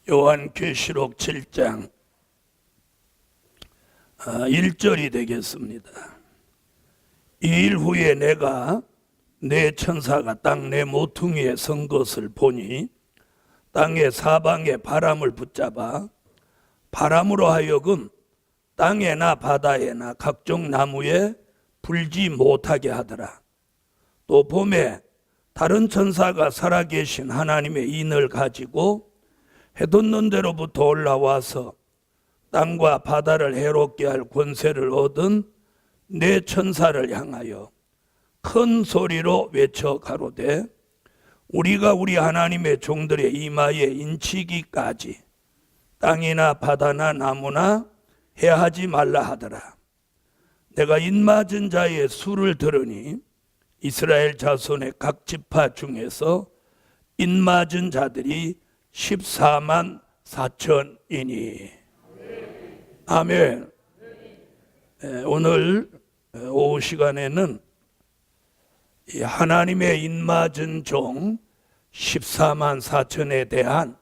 요한계시록 7장 1절이 되겠습니다. 2일 후에 내가 내 천사가 땅 내 모퉁이에 선 것을 보니 땅의 사방에 바람을 붙잡아 바람으로 하여금 땅에나 바다에나 각종 나무에 불지 못하게 하더라. 또 봄에 다른 천사가 살아계신 하나님의 인을 가지고 해돋는 데로부터 올라와서 땅과 바다를 해롭게 할 권세를 얻은 내 천사를 향하여 큰 소리로 외쳐 가로되 우리가 우리 하나님의 종들의 이마에 인치기까지 땅이나 바다나 나무나 해하지 말라 하더라. 내가 인맞은 자의 수를 들으니 이스라엘 자손의 각 지파 중에서 인맞은 자들이 14만 4천이니. 아멘. 오늘 오후 시간에는 하나님의 인맞은 종 14만 4천에 대한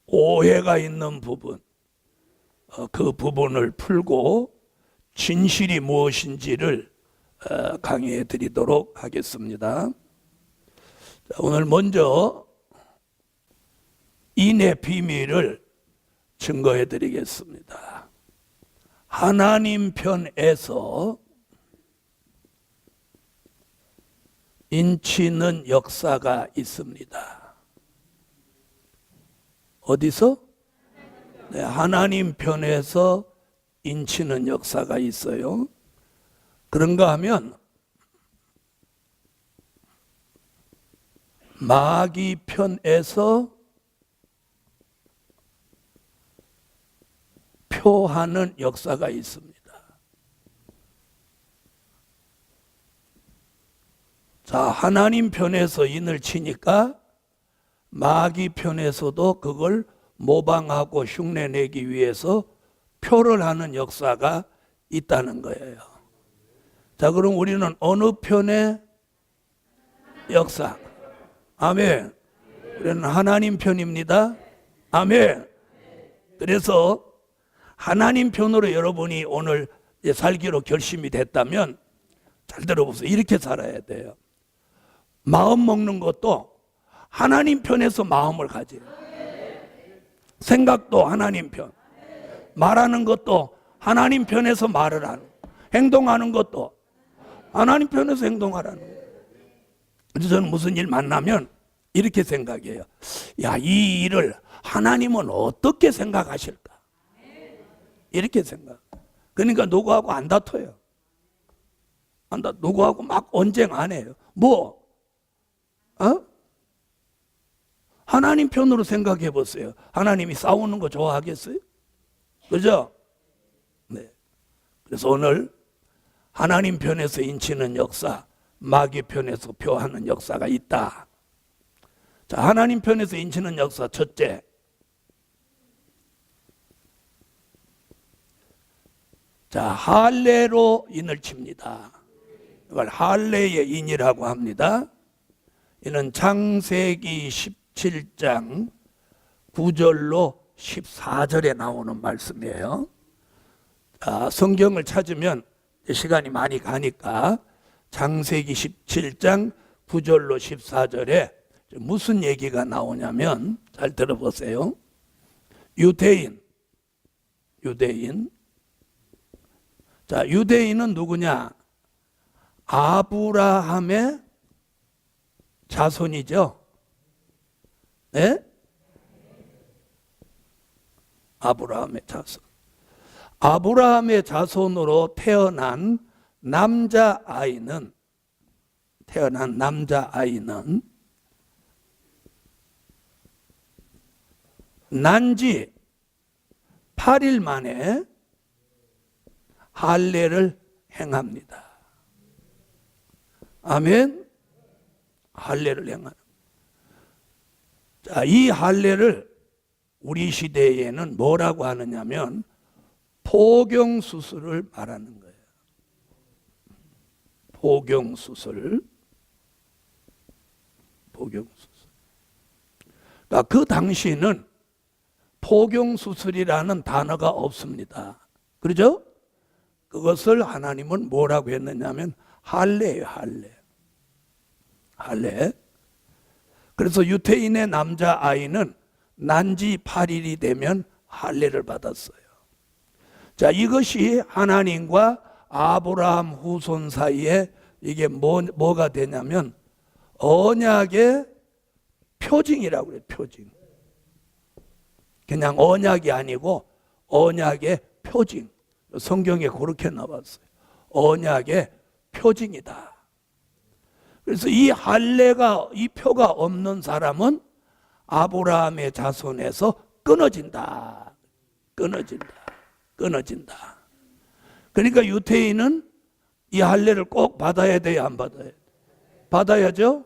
오해가 있는 부분, 그 부분을 풀고 진실이 무엇인지를 강의해 드리도록 하겠습니다. 오늘 먼저 인의 비밀을 증거해 드리겠습니다. 하나님 편에서 인치는 역사가 있습니다. 어디서? 네, 하나님 편에서 인치는 역사가 있어요. 그런가 하면 마귀 편에서 표하는 역사가 있습니다. 자, 하나님 편에서 인을 치니까 마귀 편에서도 그걸 모방하고 흉내내기 위해서 표를 하는 역사가 있다는 거예요. 자, 그럼 우리는 어느 편의 역사? 아멘. 우리는 하나님 편입니다. 아멘. 그래서 하나님 편으로 여러분이 오늘 살기로 결심이 됐다면 잘 들어보세요. 이렇게 살아야 돼요. 마음 먹는 것도 하나님 편에서 마음을 가져요. 생각도 하나님 편. 말하는 것도 하나님 편에서 말을 하는. 행동하는 것도 하나님 편에서 행동하라는 거예요. 그래서 저는 무슨 일 만나면 이렇게 생각해요. 야, 이 일을 하나님은 어떻게 생각하실까? 이렇게 생각. 그러니까 누구하고 안 다퉈요. 누구하고 막 언쟁 안 해요. 뭐? 하나님 편으로 생각해 보세요. 하나님이 싸우는 거 좋아하겠어요? 그죠? 네. 그래서 오늘 하나님 편에서 인치는 역사, 마귀 편에서 표하는 역사가 있다. 자, 하나님 편에서 인치는 역사 첫째. 자, 할례로 인을 칩니다. 이걸 할례의 인이라고 합니다. 이는 창세기 17장 9절로 14절에 나오는 말씀이에요. 자, 성경을 찾으면 시간이 많이 가니까 창세기 17장 9절로 14절에 무슨 얘기가 나오냐면 잘 들어보세요. 유대인. 자, 유대인은 누구냐? 아브라함의 자손이죠. 네? 아브라함의 자손. 아브라함의 자손으로 태어난 남자아이는 난지 8일 만에 할례를 행합니다. 아멘. 할례를 행하는. 자, 이 할례를 우리 시대에는 뭐라고 하느냐면 포경수술을 말하는 거예요. 포경수술. 그러니까 그 당시는 포경수술이라는 단어가 없습니다. 그렇죠? 그것을 하나님은 뭐라고 했느냐면 할례예요, 할례. 할례. 그래서 유태인의 남자아이는 난지 8일이 되면 할례를 받았어요. 자, 이것이 하나님과 아브라함 후손 사이에 이게 뭐가 되냐면 언약의 표징이라고 그래요. 표징. 그냥 언약이 아니고 언약의 표징. 성경에 그렇게 나왔어요. 언약의 표징이다. 그래서 이 할례가, 이 표가 없는 사람은 아브라함의 자손에서 끊어진다. 끊어진다. 끊어진다. 그러니까 유태인은 이 할례를 꼭 받아야 돼요, 안 받아야 돼요? 받아야죠.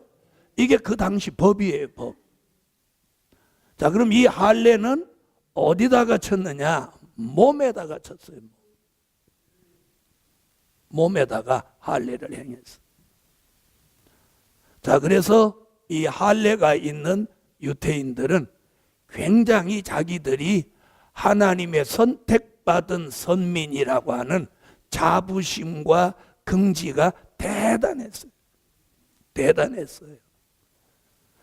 이게 그 당시 법이에요, 법. 자, 그럼 이 할례는 어디다가 쳤느냐? 몸에다가 쳤어요. 몸에다가 할례를 행했어. 자, 그래서 이 할례가 있는 유태인들은 굉장히 자기들이 하나님의 선택받은 선민이라고 하는 자부심과 긍지가 대단했어요. 대단했어요.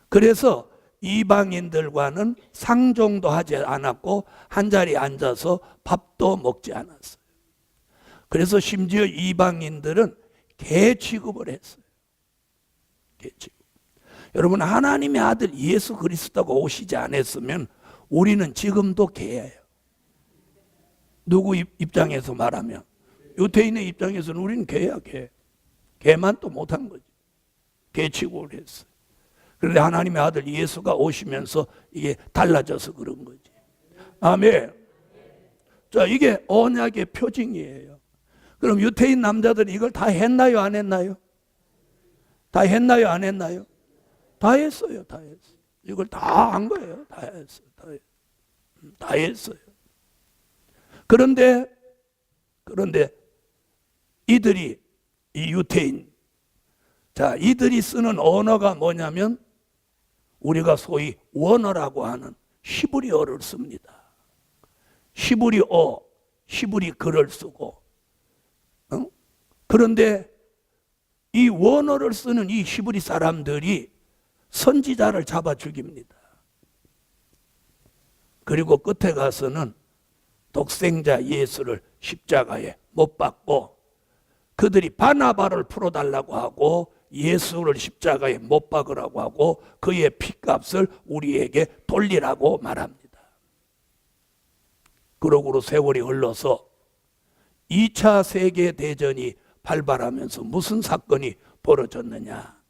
그래서 이방인들과는 상종도 하지 않았고 한자리에 앉아서 밥도 먹지 않았어요. 그래서 심지어 이방인들은 개 취급을 했어요. 개 취급. 여러분, 하나님의 아들 예수 그리스도가 오시지 않았으면 우리는 지금도 개예요. 누구 입장에서 말하면, 유태인의 입장에서는 우리는 개야, 개. 개만 또 못한 거지. 개 취급을 했어요. 그런데 하나님의 아들 예수가 오시면서 이게 달라져서 그런 거지. 아멘. 자, 이게 언약의 표징이에요. 그럼 유태인 남자들이 이걸 다 했나요, 안 했나요? 다 했나요, 안 했나요? 다 했어요, 다 했어요. 이걸 다 한 거예요. 다 했어요, 다 했어요. 그런데 이들이, 이 유태인, 자, 이들이 쓰는 언어가 뭐냐면 우리가 소위 원어라고 하는 히브리어를 씁니다. 히브리어, 히브리 글을 쓰고, 그런데 이 원어를 쓰는 이 히브리 사람들이 선지자를 잡아 죽입니다. 그리고 끝에 가서는 독생자 예수를 십자가에 못 박고 그들이 바나바를 풀어달라고 하고 예수를 십자가에 못 박으라고 하고 그의 피값을 우리에게 돌리라고 말합니다. 그러고로 세월이 흘러서 2차 세계대전이 발발하면서 무슨 사건이 벌어졌느냐.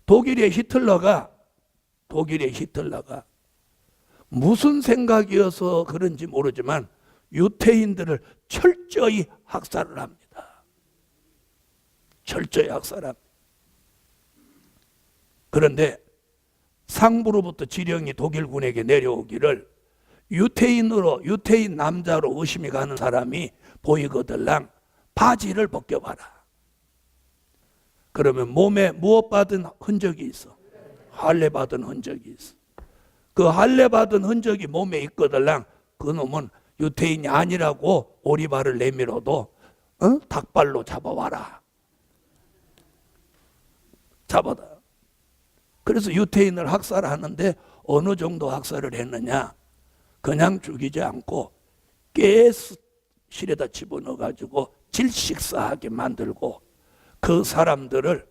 독일의 히틀러가 무슨 생각이어서 그런지 모르지만 유태인들을 철저히 학살을 합니다. 철저히 학살합니다. 그런데 상부로부터 지령이 독일군에게 내려오기를 유태인 남자로 의심이 가는 사람이 보이거들랑 바지를 벗겨봐라. 그러면 몸에 무엇 받은 흔적이 있어? 할례 받은 흔적이 있어. 그 할례 받은 흔적이 몸에 있거들랑 그 놈은 유태인이 아니라고 오리발을 내밀어도 닭발로 잡아와라. 잡아다. 그래서 유태인을 학살하는데 어느 정도 학살을 했느냐? 그냥 죽이지 않고 가스실에다 집어넣어가지고 질식사하게 만들고 그 사람들을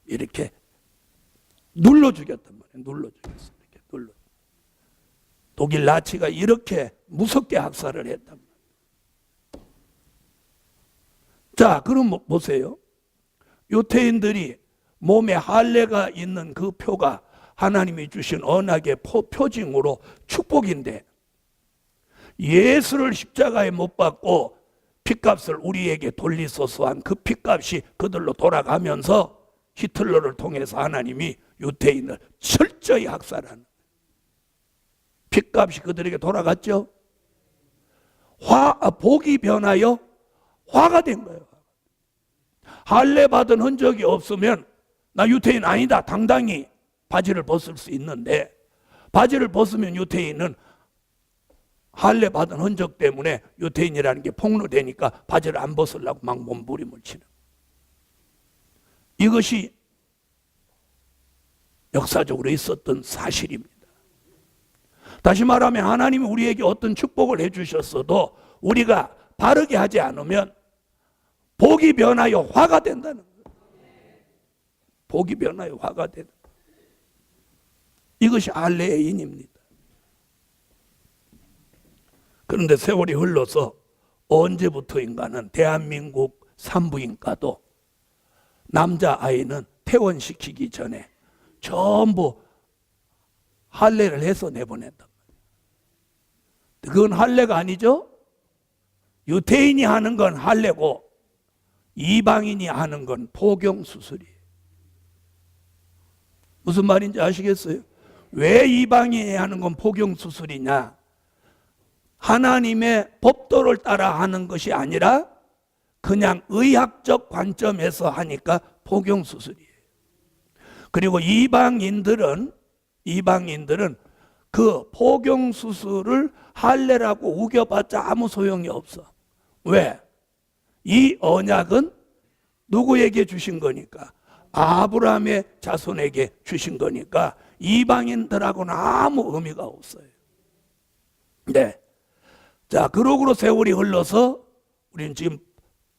이렇게 눌러 죽였단 말이에요. 눌러 죽였어. 이렇게 눌러. 독일 나치가 이렇게 무섭게 학살을 했단 말이에요. 자, 그럼 보세요. 유태인들이 몸에 할례가 있는 그 표가 하나님이 주신 언약의 표징으로 축복인데 예수를 십자가에 못 박고 핏값을 우리에게 돌리소서 한 그 핏값이 그들로 돌아가면서 히틀러를 통해서 하나님이 유태인을 철저히 학살하는 핏값이 그들에게 돌아갔죠. 복이 변하여 화가 된 거예요. 할례 받은 흔적이 없으면 나 유태인 아니다 당당히 바지를 벗을 수 있는데 바지를 벗으면 유태인은 할례 받은 흔적 때문에 유태인이라는 게 폭로되니까 바지를 안 벗으려고 막 몸부림을 치는. 이것이 역사적으로 있었던 사실입니다. 다시 말하면 하나님이 우리에게 어떤 축복을 해주셨어도 우리가 바르게 하지 않으면 복이 변하여 화가 된다는 거예요. 복이 변하여 화가 된다. 이것이 할례의 인입니다. 그런데 세월이 흘러서 언제부터인가는 대한민국 산부인과도 남자아이는 퇴원시키기 전에 전부 할례를 해서 내보낸단 말이에요. 그건 할례가 아니죠? 유태인이 하는 건 할례고 이방인이 하는 건 포경수술이에요. 무슨 말인지 아시겠어요? 왜 이방인이 하는 건 포경수술이냐? 하나님의 법도를 따라 하는 것이 아니라 그냥 의학적 관점에서 하니까 포경수술이에요. 그리고 이방인들은 그 포경수술을 할례라고 우겨봤자 아무 소용이 없어. 왜? 이 언약은 누구에게 주신 거니까? 아브라함의 자손에게 주신 거니까 이방인들하고는 아무 의미가 없어요. 네. 자, 그러고로 세월이 흘러서 우리는 지금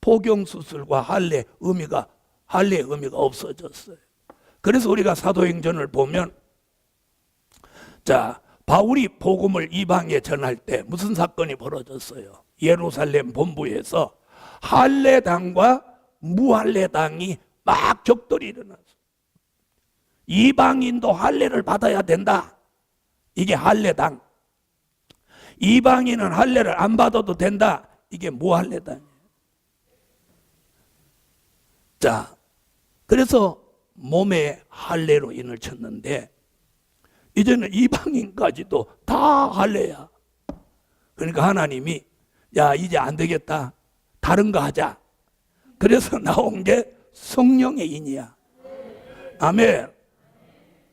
포경수술과 할례의 의미가 없어졌어요. 그래서 우리가 사도행전을 보면, 자, 바울이 복음을 이방에 전할 때 무슨 사건이 벌어졌어요? 예루살렘 본부에서 할례당과 무할례당이 막 격돌이 일어났어요. 이방인도 할례를 받아야 된다. 이게 할례당. 이방인은 할례를 안 받아도 된다. 이게 무할례당이에요. 자, 그래서 몸에 할례로 인을 쳤는데 이제는 이방인까지도 다 할례야. 그러니까 하나님이 야, 이제 안 되겠다. 다른 거 하자. 그래서 나온 게 성령의 인이야. 아멘.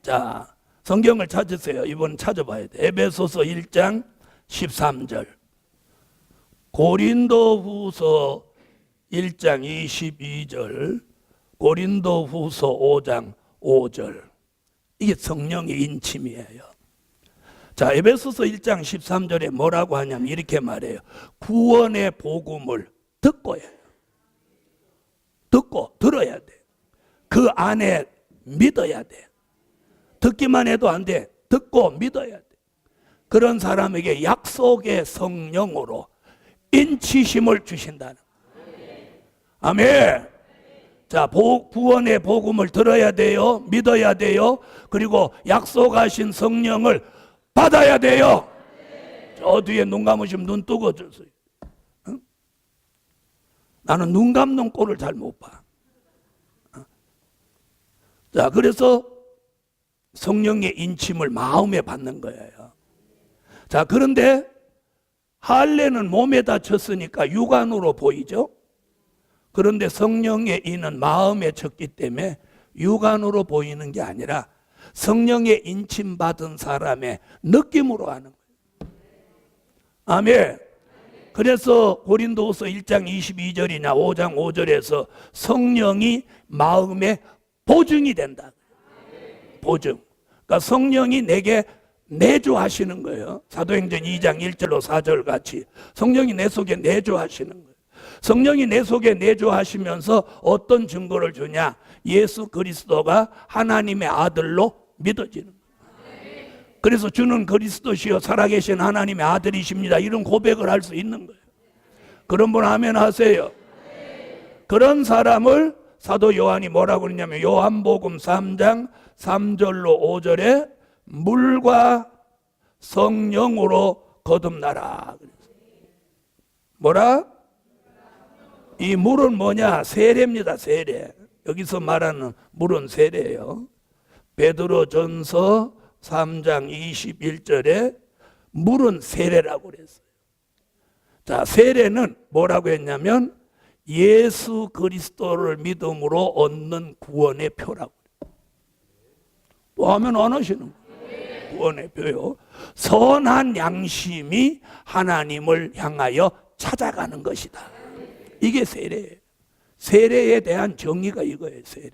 자, 성경을 찾으세요. 이번 찾아봐야 돼. 에베소서 1장 13절, 고린도후서 1장 22절, 고린도후서 5장 5절. 이게 성령의 인침이에요. 자, 에베소서 1장 13절에 뭐라고 하냐면 이렇게 말해요. 구원의 복음을 듣고 들어야 돼. 그 안에 믿어야 돼. 듣기만 해도 안 돼. 듣고 믿어야 돼. 그런 사람에게 약속의 성령으로 인치심을 주신다는 거예요. 아멘. 자, 구원의 복음을 들어야 돼요. 믿어야 돼요. 그리고 약속하신 성령을 받아야 돼요. 저 뒤에 눈 감으시면 눈 뜨고 졌어요. 응? 나는 눈 감는 꼴을 잘 못 봐. 자, 그래서 성령의 인침을 마음에 받는 거예요. 자, 그런데 할례는 몸에다 쳤으니까 육안으로 보이죠? 그런데 성령의 인은 마음에 쳤기 때문에 육안으로 보이는 게 아니라 성령의 인침 받은 사람의 느낌으로 하는 거예요. 아멘. 그래서 고린도후서 1장 22절이나 5장 5절에서 성령이 마음에 보증이 된다. 보증. 그러니까 성령이 내게 내주하시는 거예요. 사도행전 2장 1절로 4절 같이 성령이 내 속에 내주하시는 거예요. 성령이 내 속에 내주하시면서 어떤 증거를 주냐? 예수 그리스도가 하나님의 아들로 믿어지는 거예요. 그래서 주는 그리스도시요 살아계신 하나님의 아들이십니다. 이런 고백을 할 수 있는 거예요. 그런 분 아멘 하세요. 그런 사람을 사도 요한이 뭐라고 그러냐면 요한복음 3장 3절로 5절에 물과 성령으로 거듭나라. 뭐라? 이 물은 뭐냐? 세례입니다. 세례. 여기서 말하는 물은 세례예요. 베드로전서 3장 21절에 물은 세례라고 그랬어요. 자, 세례는 뭐라고 했냐면 예수 그리스도를 믿음으로 얻는 구원의 표라고. 또 하면 안 하시는 거예요. 구원의 표요. 선한 양심이 하나님을 향하여 찾아가는 것이다. 이게 세례예요. 세례에 대한 정의가 이거예요. 세례.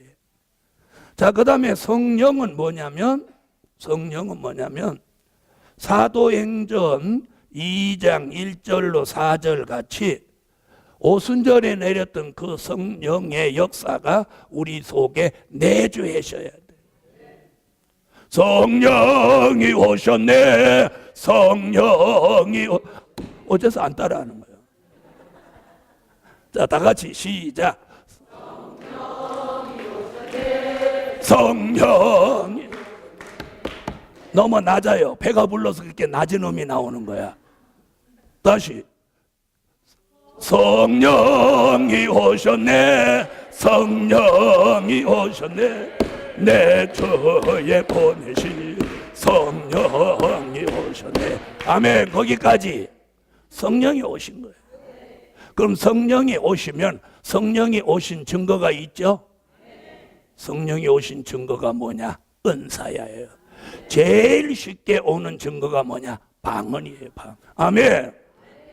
자, 그 다음에 성령은 뭐냐면 사도행전 2장 1절로 4절 같이 오순절에 내렸던 그 성령의 역사가 우리 속에 내주하셔야 돼. 성령이 오셨네. 성령이 어째서 안 따라하는 거예요? 자, 다 같이 시작. 성령이 너무 낮아요. 배가 불러서 그렇게 낮은 음이 나오는 거야. 다시. 성령이 오셨네. 성령이 오셨네. 내 주에 보내신 성령이 오셨네. 아멘. 거기까지 성령이 오신 거예요. 그럼 성령이 오시면 성령이 오신 증거가 있죠? 성령이 오신 증거가 뭐냐? 은사야예요. 제일 쉽게 오는 증거가 뭐냐? 방언이에요. 방언. 아멘.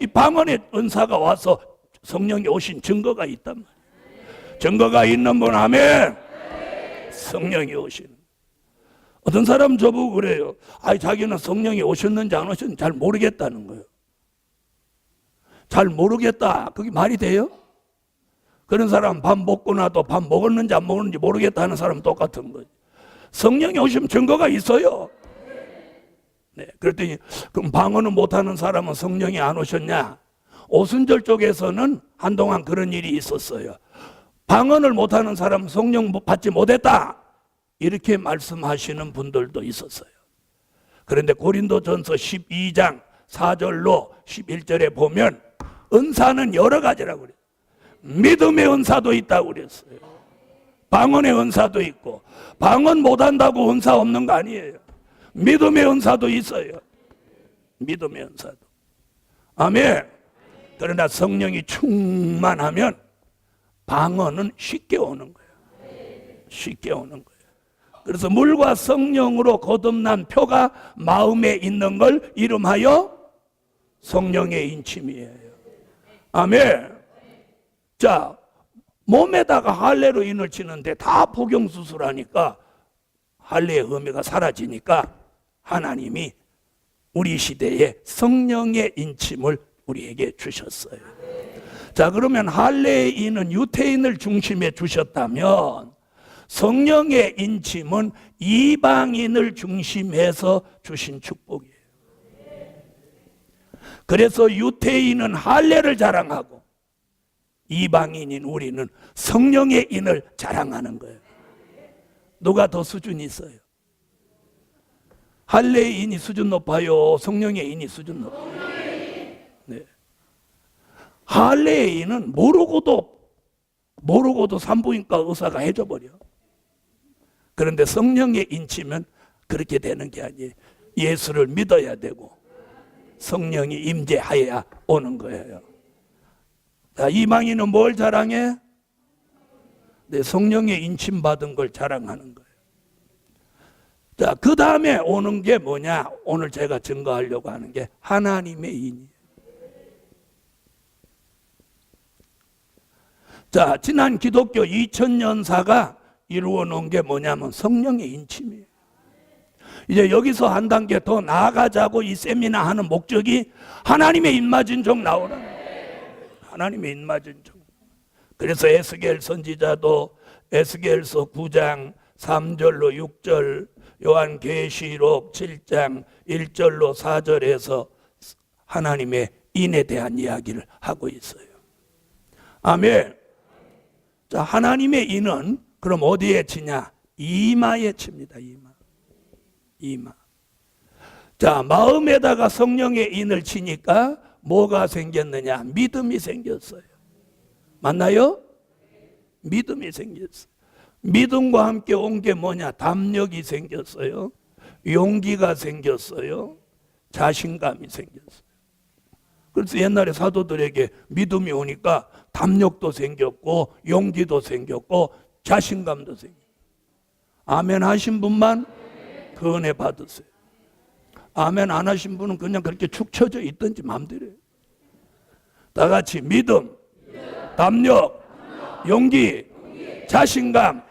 이 방언의 은사가 와서 성령이 오신 증거가 있단 말이에요. 증거가 있는 분 아멘. 성령이 오시는. 어떤 사람 저보고 그래요. 자기는 성령이 오셨는지 안 오셨는지 잘 모르겠다는 거예요. 잘 모르겠다. 그게 말이 돼요? 그런 사람 밥 먹고 나도 밥 먹었는지 안 먹었는지 모르겠다는 사람 똑같은 거죠. 성령이 오시면 증거가 있어요. 네, 그랬더니 그럼 방언은 못하는 사람은 성령이 안 오셨냐? 오순절 쪽에서는 한동안 그런 일이 있었어요. 방언을 못하는 사람은 성령 받지 못했다. 이렇게 말씀하시는 분들도 있었어요. 그런데 고린도전서 12장 4절로 11절에 보면 은사는 여러 가지라고 그래요. 믿음의 은사도 있다고 그랬어요. 방언의 은사도 있고, 방언 못한다고 은사 없는 거 아니에요. 믿음의 은사도 있어요. 믿음의 은사도. 아멘. 그러나 성령이 충만하면 방언은 쉽게 오는 거예요. 쉽게 오는 거예요. 그래서 물과 성령으로 거듭난 표가 마음에 있는 걸 이름하여 성령의 인침이에요. 아멘. 자, 몸에다가 할례로 인을 치는데 다 복용수술하니까 할례의 의미가 사라지니까 하나님이 우리 시대에 성령의 인침을 우리에게 주셨어요. 자, 그러면 할례의 인은 유태인을 중심에 주셨다면 성령의 인침은 이방인을 중심해서 주신 축복이에요. 그래서 유태인은 할례를 자랑하고 이방인인 우리는 성령의 인을 자랑하는 거예요. 누가 더 수준이 있어요? 할례의 인이 수준 높아요? 성령의 인이 수준 높아요? 네. 할례의 인은 모르고도 산부인과 의사가 해줘버려. 그런데 성령의 인치면 그렇게 되는 게 아니에요. 예수를 믿어야 되고 성령이 임재하여야 오는 거예요. 자, 이방인은 뭘 자랑해? 네, 성령의 인침받은 걸 자랑하는 거예요. 자, 그 다음에 오는 게 뭐냐? 오늘 제가 증거하려고 하는 게 하나님의 인이에요. 자, 지난 기독교 2000년사가 이루어 놓은 게 뭐냐면 성령의 인침이에요. 이제 여기서 한 단계 더 나아가자고 이 세미나 하는 목적이 하나님의 입맞은 종 나오라는 거예요. 하나님의 입맞은 종. 그래서 에스겔 선지자도 에스겔서 9장 3절로 6절, 요한계시록 7장 1절로 4절에서 하나님의 인에 대한 이야기를 하고 있어요. 아멘. 자, 하나님의 인은 그럼 어디에 치냐? 이마에 칩니다. 이마. 자, 마음에다가 성령의 인을 치니까 뭐가 생겼느냐? 믿음이 생겼어요. 맞나요? 믿음이 생겼어요. 믿음과 함께 온 게 뭐냐? 담력이 생겼어요. 용기가 생겼어요. 자신감이 생겼어요. 그래서 옛날에 사도들에게 믿음이 오니까 담력도 생겼고 용기도 생겼고 자신감도 생겼고. 아멘 하신 분만 그 은혜 받으세요. 아멘 안 하신 분은 그냥 그렇게 축 처져 있든지 마음대로 해요. 다 같이 믿음, 담력, 용기, 자신감.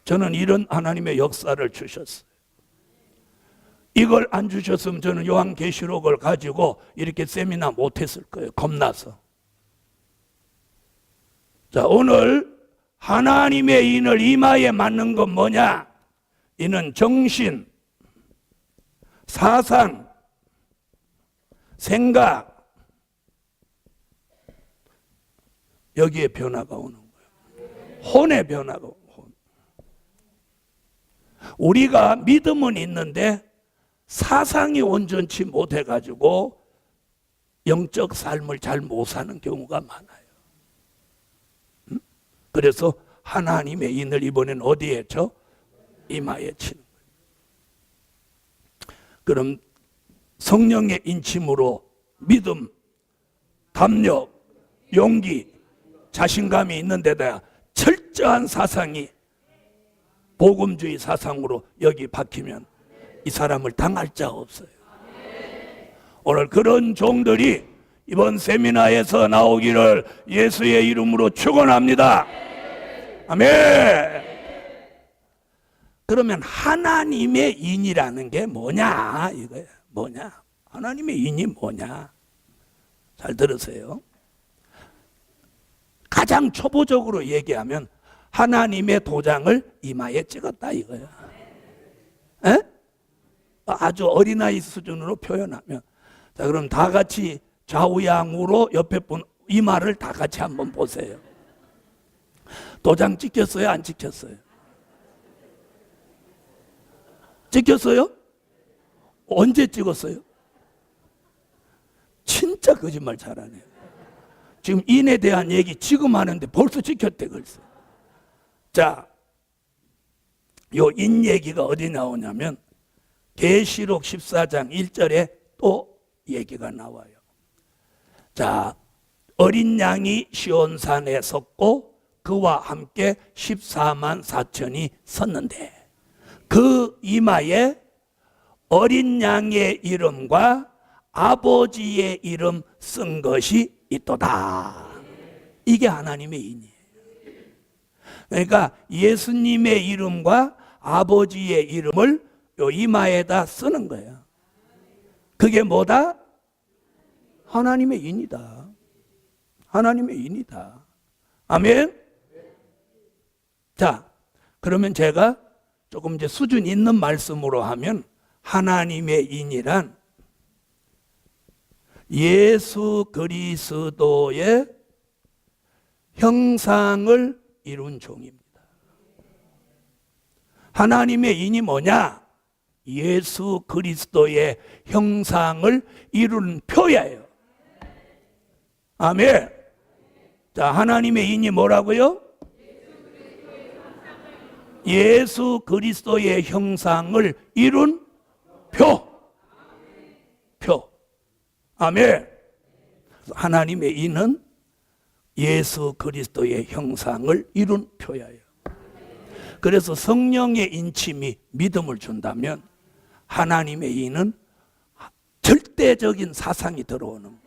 저는 이런 하나님의 역사를 주셨어요. 이걸 안 주셨으면 저는 요한계시록을 가지고 이렇게 세미나 못했을 거예요. 겁나서. 자, 오늘 하나님의 인을 이마에 맞는 건 뭐냐? 이는 정신, 사상, 생각, 여기에 변화가 오는 거예요. 혼의 변화가 오는 거예요. 우리가 믿음은 있는데 사상이 온전치 못해가지고 영적 삶을 잘 못 사는 경우가 많아요. 그래서 하나님의 인을 이번엔 어디에 쳐? 이마에 치는 거예요. 그럼 성령의 인침으로 믿음, 담력, 용기, 자신감이 있는 데다가 철저한 사상이 복음주의 사상으로 여기 박히면 이 사람을 당할 자가 없어요. 오늘 그런 종들이 이번 세미나에서 나오기를 예수의 이름으로 축원합니다. 아멘. 그러면 하나님의 인이라는 게 뭐냐 이거예요. 뭐냐? 하나님의 인이 뭐냐? 잘 들으세요. 가장 초보적으로 얘기하면 하나님의 도장을 이마에 찍었다 이거예요. 에? 아주 어린아이 수준으로 표현하면. 자, 그럼 다 같이 좌우양으로 옆에 분 이마를 다 같이 한번 보세요. 도장 찍혔어요? 안 찍혔어요? 찍혔어요? 언제 찍었어요? 진짜 거짓말 잘하네요. 지금 인에 대한 얘기 지금 하는데 벌써 찍혔대 글쎄. 자, 요 인 얘기가 어디 나오냐면 계시록 14장 1절에 또 얘기가 나와요. 자, 어린 양이 시온산에 섰고 그와 함께 14만 4천이 섰는데 그 이마에 어린 양의 이름과 아버지의 이름 쓴 것이 있도다. 이게 하나님의 인이에요. 그러니까 예수님의 이름과 아버지의 이름을 요 이마에다 쓰는 거예요. 그게 뭐다? 하나님의 인이다. 하나님의 인이다. 아멘. 자, 그러면 제가 조금 이제 수준 있는 말씀으로 하면 하나님의 인이란 예수 그리스도의 형상을 이룬 종입니다. 하나님의 인이 뭐냐? 예수 그리스도의 형상을 이룬 표야예요. 아멘. 자, 하나님의 인이 뭐라고요? 예수 그리스도의 형상을 이룬 표. 표. 아멘. 하나님의 인은 예수 그리스도의 형상을 이룬 표야예요. 그래서 성령의 인침이 믿음을 준다면 하나님의 인은 절대적인 사상이 들어오는 거예요.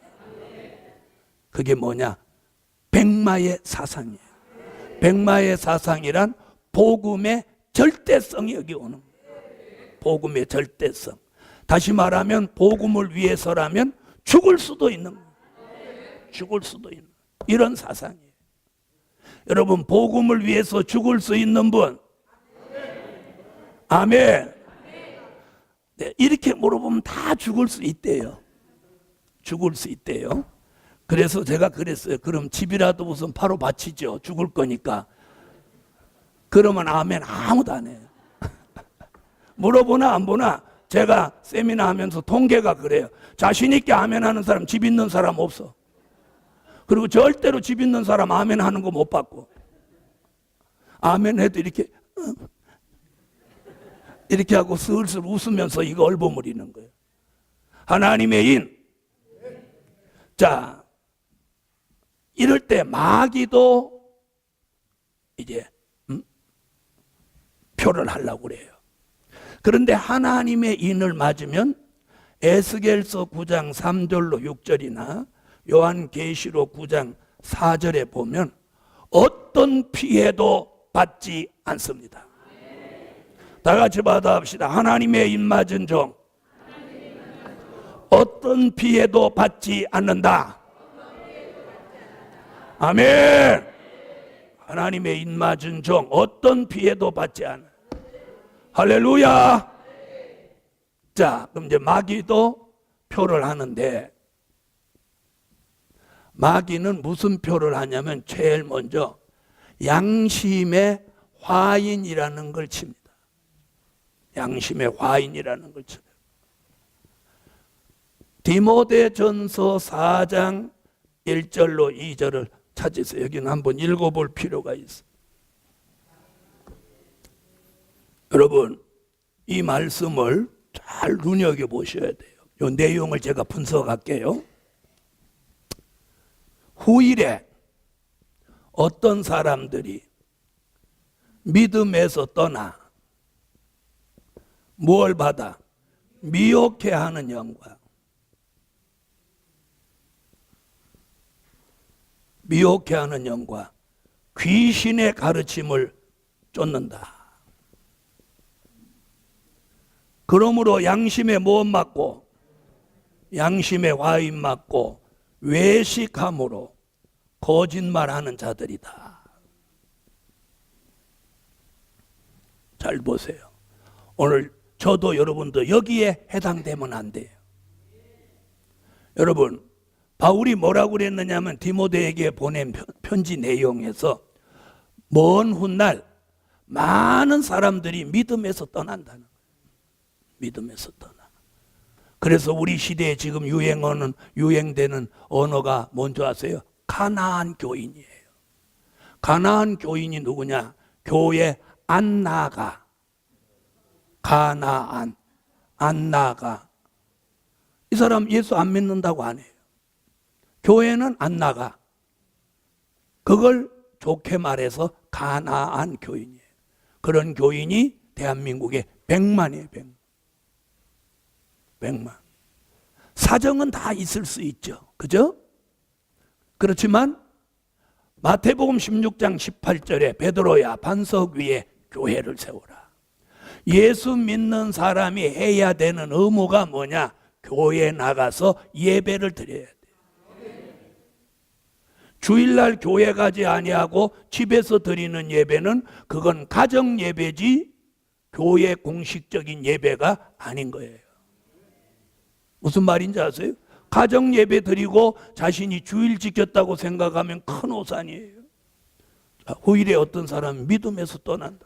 그게 뭐냐? 백마의 사상이에요. 백마의 사상이란 복음의 절대성이 여기 오는 거예요. 복음의 절대성. 다시 말하면 복음을 위해서라면 죽을 수도 있는 거예요. 죽을 수도 있는 이런 사상이에요. 여러분, 복음을 위해서 죽을 수 있는 분? 아멘. 네, 이렇게 물어보면 다 죽을 수 있대요. 죽을 수 있대요. 그래서 제가 그랬어요. 그럼 집이라도 우선 바로 바치죠. 죽을 거니까. 그러면 아멘 아무도 안 해요. 물어보나 안 보나 제가 세미나 하면서 통계가 그래요. 자신 있게 아멘 하는 사람, 집 있는 사람 없어. 그리고 절대로 집 있는 사람 아멘 하는 거 못 받고. 아멘 해도 이렇게 하고 슬슬 웃으면서 이거 얼버무리는 거예요. 하나님의 인. 자, 이럴 때 마귀도 이제 표를 하려고 그래요. 그런데 하나님의 인을 맞으면 에스겔서 9장 3절로 6절이나 요한계시록 9장 4절에 보면 어떤 피해도 받지 않습니다. 다 같이 받아합시다. 하나님의 인 맞은 종 어떤 피해도 받지 않는다. 아멘. 하나님의 인 맞은 종 어떤 피해도 받지 않아. 할렐루야. 자, 그럼 이제 마귀도 표를 하는데, 마귀는 무슨 표를 하냐면 제일 먼저 양심의 화인이라는 걸 칩니다. 양심의 화인이라는 걸 칩니다. 디모데전서 4장 1절로 2절을 찾으세요. 여기는 한번 읽어볼 필요가 있어요. 여러분, 이 말씀을 잘 눈여겨보셔야 돼요. 이 내용을 제가 분석할게요. 후일에 어떤 사람들이 믿음에서 떠나 무엇을 받아? 미혹해하는 영과 미혹해하는 영과 귀신의 가르침을 쫓는다. 그러므로 양심에 모험 맞고 양심에 화인 맞고 외식함으로 거짓말하는 자들이다. 잘 보세요. 오늘 저도 여러분도 여기에 해당되면 안 돼요. 여러분, 바울이 뭐라고 그랬느냐면 디모데에게 보낸 편지 내용에서 먼 훗날 많은 사람들이 믿음에서 떠난다는 거예요. 믿음에서 떠나. 그래서 우리 시대에 지금 유행되는 언어가 뭔지 아세요? 가나안 교인이에요. 가나안 교인이 누구냐? 교회 안 나가. 가나안, 안 나가. 이 사람 예수 안 믿는다고 안 해요. 교회는 안 나가. 그걸 좋게 말해서 가나안 교인이에요. 그런 교인이 대한민국에 100만이에요. 100만. 사정은 다 있을 수 있죠. 그죠? 그렇지만 마태복음 16장 18절에 베드로야 반석 위에 교회를 세우라. 예수 믿는 사람이 해야 되는 의무가 뭐냐? 교회에 나가서 예배를 드려야 돼. 주일날 교회 가지 아니하고 집에서 드리는 예배는 그건 가정 예배지 교회 공식적인 예배가 아닌 거예요. 무슨 말인지 아세요? 가정 예배 드리고 자신이 주일 지켰다고 생각하면 큰 오산이에요. 후일에 어떤 사람이 믿음에서 떠난다.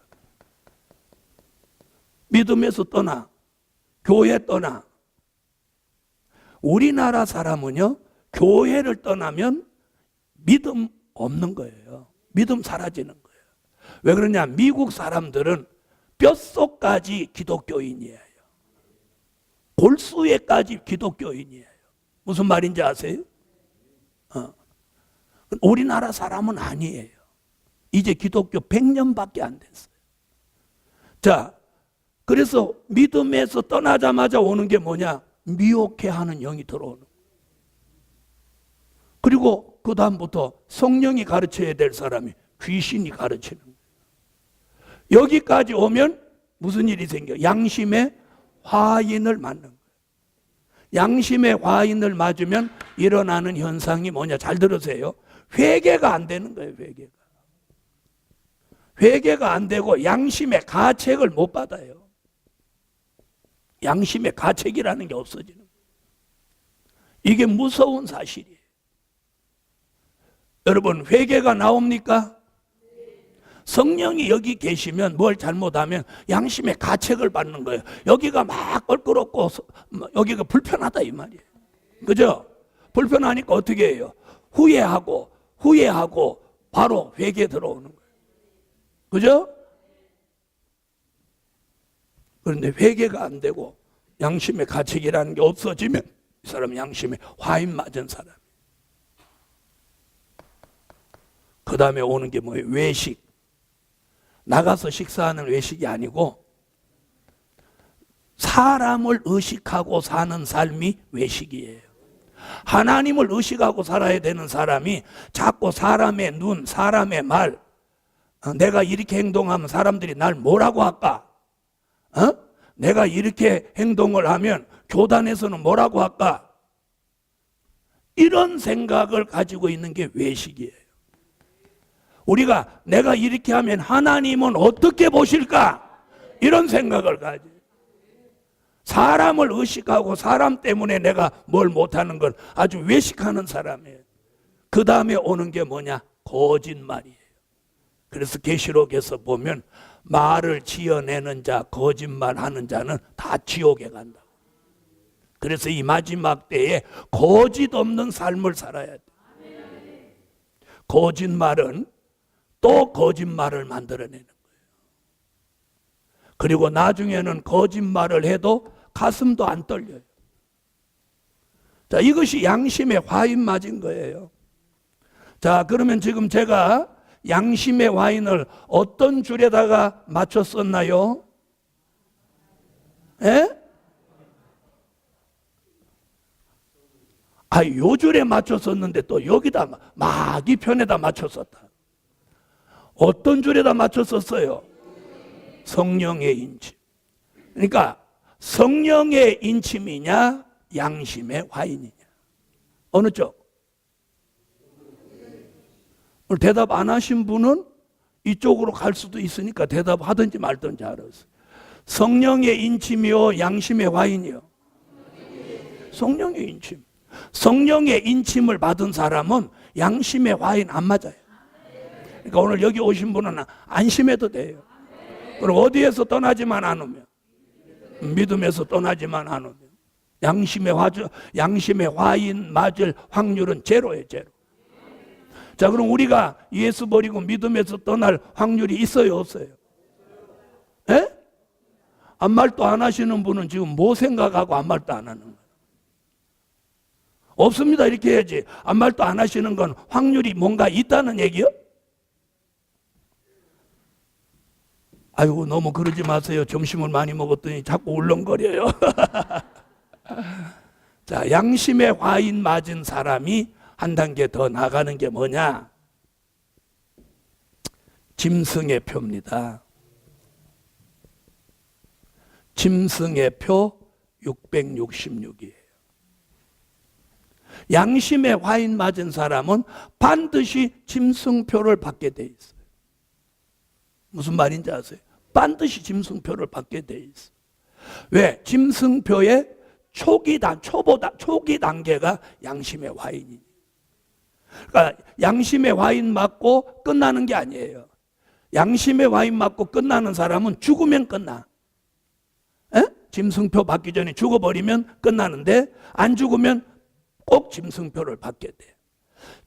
믿음에서 떠나. 교회 떠나. 우리나라 사람은요, 교회를 떠나면 믿음 없는 거예요. 믿음 사라지는 거예요. 왜 그러냐? 미국 사람들은 뼛속까지 기독교인이에요. 골수에까지 기독교인이에요. 무슨 말인지 아세요? 우리나라 사람은 아니에요. 이제 기독교 100년밖에 안 됐어요. 자, 그래서 믿음에서 떠나자마자 오는 게 뭐냐? 미혹해하는 영이 들어오는 거예요. 그리고 그 다음부터 성령이 가르쳐야 될 사람이 귀신이 가르치는 거예요. 여기까지 오면 무슨 일이 생겨요? 양심의 화인을 맞는 거예요. 양심의 화인을 맞으면 일어나는 현상이 뭐냐? 잘 들으세요. 회개가 안 되는 거예요. 회개가 안 되고 양심의 가책을 못 받아요. 양심의 가책이라는 게 없어지는 거예요. 이게 무서운 사실이에요. 여러분, 회개가 나옵니까? 성령이 여기 계시면 뭘 잘못하면 양심의 가책을 받는 거예요. 여기가 막 껄끄럽고 여기가 불편하다 이 말이에요. 그죠? 불편하니까 어떻게 해요? 후회하고 바로 회개 들어오는 거예요. 그죠? 그런데 회개가 안 되고 양심의 가책이라는 게 없어지면 이 사람은 양심에 화인 맞은 사람이에요. 그 다음에 오는 게 뭐예요? 외식. 나가서 식사하는 외식이 아니고 사람을 의식하고 사는 삶이 외식이에요. 하나님을 의식하고 살아야 되는 사람이 자꾸 사람의 눈, 사람의 말, 내가 이렇게 행동하면 사람들이 날 뭐라고 할까? 내가 이렇게 행동을 하면 교단에서는 뭐라고 할까? 이런 생각을 가지고 있는 게 외식이에요. 우리가 내가 이렇게 하면 하나님은 어떻게 보실까? 이런 생각을 가지고 사람을 의식하고 사람 때문에 내가 뭘 못하는 건 아주 외식하는 사람이에요. 그 다음에 오는 게 뭐냐? 거짓말이에요. 그래서 계시록에서 보면 말을 지어내는 자, 거짓말하는 자는 다 지옥에 간다. 그래서 이 마지막 때에 거짓 없는 삶을 살아야 돼. 거짓말은 또 거짓말을 만들어내는 거예요. 그리고 나중에는 거짓말을 해도 가슴도 안 떨려요. 자, 이것이 양심의 화인 맞은 거예요. 자, 그러면 지금 제가 양심의 와인을 어떤 줄에다가 맞췄었나요? 예? 요 줄에 맞췄었는데 또 여기다 마귀 편에다 맞췄었다. 어떤 줄에다 맞췄었어요? 성령의 인침. 그러니까 성령의 인침이냐 양심의 화인이냐 어느 쪽? 오늘 대답 안 하신 분은 이쪽으로 갈 수도 있으니까 대답하든지 말든지 알았어요. 성령의 인침이요 양심의 화인이요? 성령의 인침. 성령의 인침을 받은 사람은 양심의 화인 안 맞아요. 그러니까 오늘 여기 오신 분은 안심해도 돼요. 그리고 어디에서 떠나지만 않으면, 믿음에서 떠나지만 않으면 양심의 화인 맞을 확률은 제로예요. 제로. 자, 그럼 우리가 예수 버리고 믿음에서 떠날 확률이 있어요, 없어요? 예? 아무 말도 안 하시는 분은 지금 뭐 생각하고 아무 말도 안 하는 거예요? 없습니다 이렇게 해야지. 아무 말도 안 하시는 건 확률이 뭔가 있다는 얘기요? 아이고 너무 그러지 마세요. 점심을 많이 먹었더니 자꾸 울렁거려요. 자, 양심의 화인 맞은 사람이 한 단계 더 나가는 게 뭐냐? 짐승의 표입니다. 짐승의 표 666이에요. 양심의 화인 맞은 사람은 반드시 짐승표를 받게 돼 있어요. 무슨 말인지 아세요? 반드시 짐승표를 받게 돼 있어요. 왜? 짐승표의 초기 단계가 양심의 화인이에요. 그러니까 양심의 화인 맞고 끝나는 게 아니에요. 양심의 화인 맞고 끝나는 사람은 죽으면 끝나. 에? 짐승표 받기 전에 죽어버리면 끝나는데 안 죽으면 꼭 짐승표를 받게 돼요.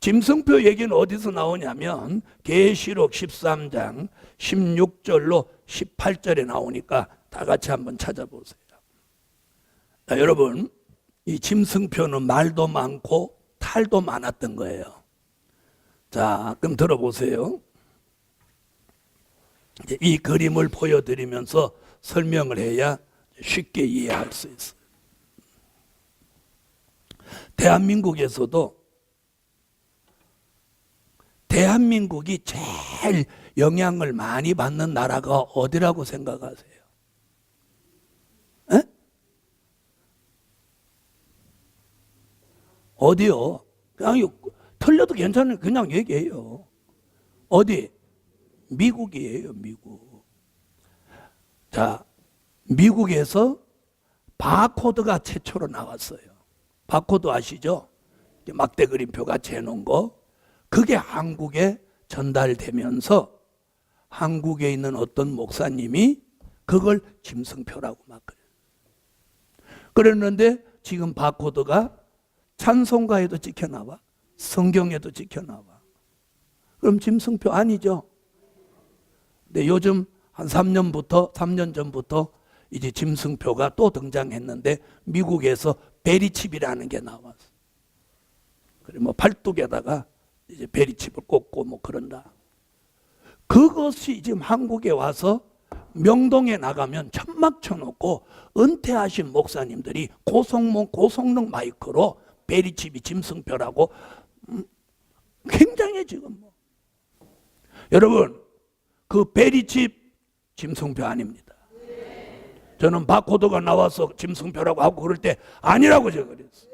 짐승표 얘기는 어디서 나오냐면 계시록 13장 16절로 18절에 나오니까 다 같이 한번 찾아보세요. 자, 여러분, 이 짐승표는 말도 많고 탈도 많았던 거예요. 자, 그럼 들어보세요. 이 그림을 보여드리면서 설명을 해야 쉽게 이해할 수 있어요. 대한민국이 제일 영향을 많이 받는 나라가 어디라고 생각하세요? 에? 어디요? 그냥 틀려도 괜찮아요. 그냥 얘기해요. 어디? 미국이에요, 미국. 자, 미국에서 바코드가 최초로 나왔어요. 바코드 아시죠? 막대 그림표 같이 해놓은 거. 그게 한국에 전달되면서 한국에 있는 어떤 목사님이 그걸 짐승표라고 막 그래요. 그랬는데 지금 바코드가 찬송가에도 찍혀나와, 성경에도 찍혀나와. 그럼 짐승표 아니죠? 근데 요즘 한 3년 전부터 이제 짐승표가 또 등장했는데 미국에서 베리칩이라는 게 나왔어. 그래 뭐 팔뚝에다가 이제 베리칩을 꽂고 뭐 그런다. 그것이 지금 한국에 와서 명동에 나가면 천막 쳐놓고 은퇴하신 목사님들이 고성능 마이크로 베리칩이 짐승표라고 굉장해 지금. 여러분, 그 베리칩 짐승표 아닙니다. 저는 바코드가 나와서 짐승표라고 하고 그럴 때 아니라고 제가 그랬어요.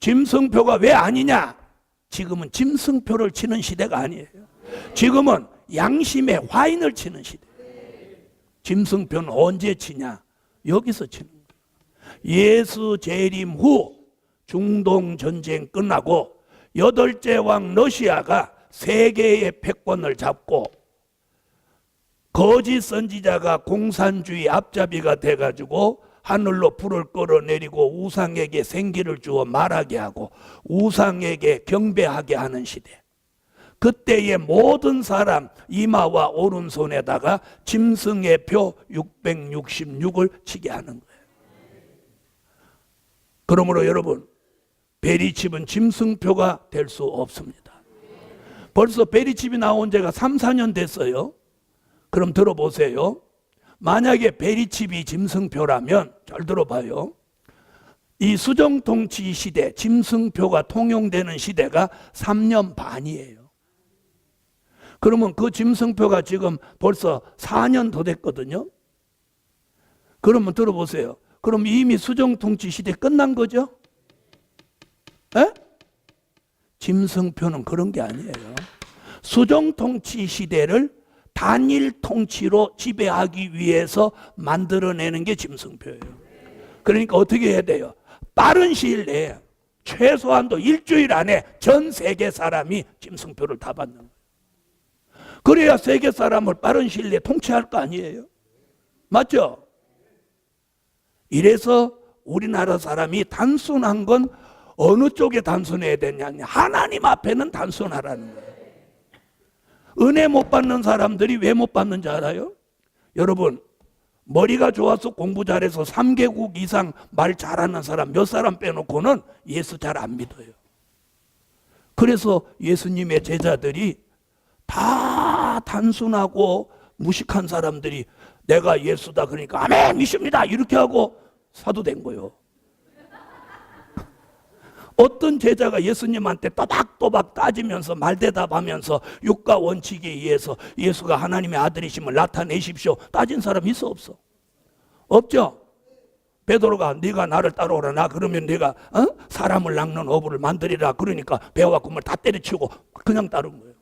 짐승표가 왜 아니냐? 지금은 짐승표를 치는 시대가 아니에요. 지금은 양심의 화인을 치는 시대. 짐승표는 언제 치냐? 여기서 치는 거예요. 예수 재림 후 중동 전쟁 끝나고 8째 왕 러시아가 세계의 패권을 잡고 거짓 선지자가 공산주의 앞잡이가 돼가지고 하늘로 불을 끌어내리고 우상에게 생기를 주어 말하게 하고 우상에게 경배하게 하는 시대. 그때의 모든 사람 이마와 오른손에다가 짐승의 표 666을 치게 하는 거예요. 그러므로 여러분, 베리칩은 짐승표가 될 수 없습니다. 벌써 베리칩이 나온 지가 3, 4년 됐어요. 그럼 들어보세요. 만약에 베리칩이 짐승표라면 잘 들어봐요. 이 수정통치 시대, 짐승표가 통용되는 시대가 3년 반이에요. 그러면 그 짐승표가 지금 벌써 4년 더 됐거든요. 그러면 들어보세요. 그럼 이미 수정통치 시대 끝난 거죠? 에? 짐승표는 그런 게 아니에요. 수정통치 시대를 단일 통치로 지배하기 위해서 만들어내는 게 짐승표예요. 그러니까 어떻게 해야 돼요? 빠른 시일 내에 최소한도 일주일 안에 전 세계 사람이 짐승표를 다 받는 거예요. 그래야 세계 사람을 빠른 시일 내에 통치할 거 아니에요? 맞죠? 이래서 우리나라 사람이 단순한 건 어느 쪽에 단순해야 되냐? 하나님 앞에는 단순하라는 거예요. 은혜 못 받는 사람들이 왜 못 받는지 알아요? 여러분, 머리가 좋아서 공부 잘해서 3개국 이상 말 잘하는 사람 몇 사람 빼놓고는 예수 잘 안 믿어요. 그래서 예수님의 제자들이 다 단순하고 무식한 사람들이 내가 예수다 그러니까 아멘 믿습니다 이렇게 하고 사도 된 거예요. 어떤 제자가 예수님한테 또박또박 따지면서 말대답하면서 육가 원칙에 의해서 예수가 하나님의 아들이심을 나타내십시오 따진 사람 있어 없어? 없죠? 베드로가 네가 나를 따라오라 나 그러면 네가 사람을 낚는 어부를 만들리라 그러니까 배와 꿈을 다 때려치우고 그냥 따른 거예요.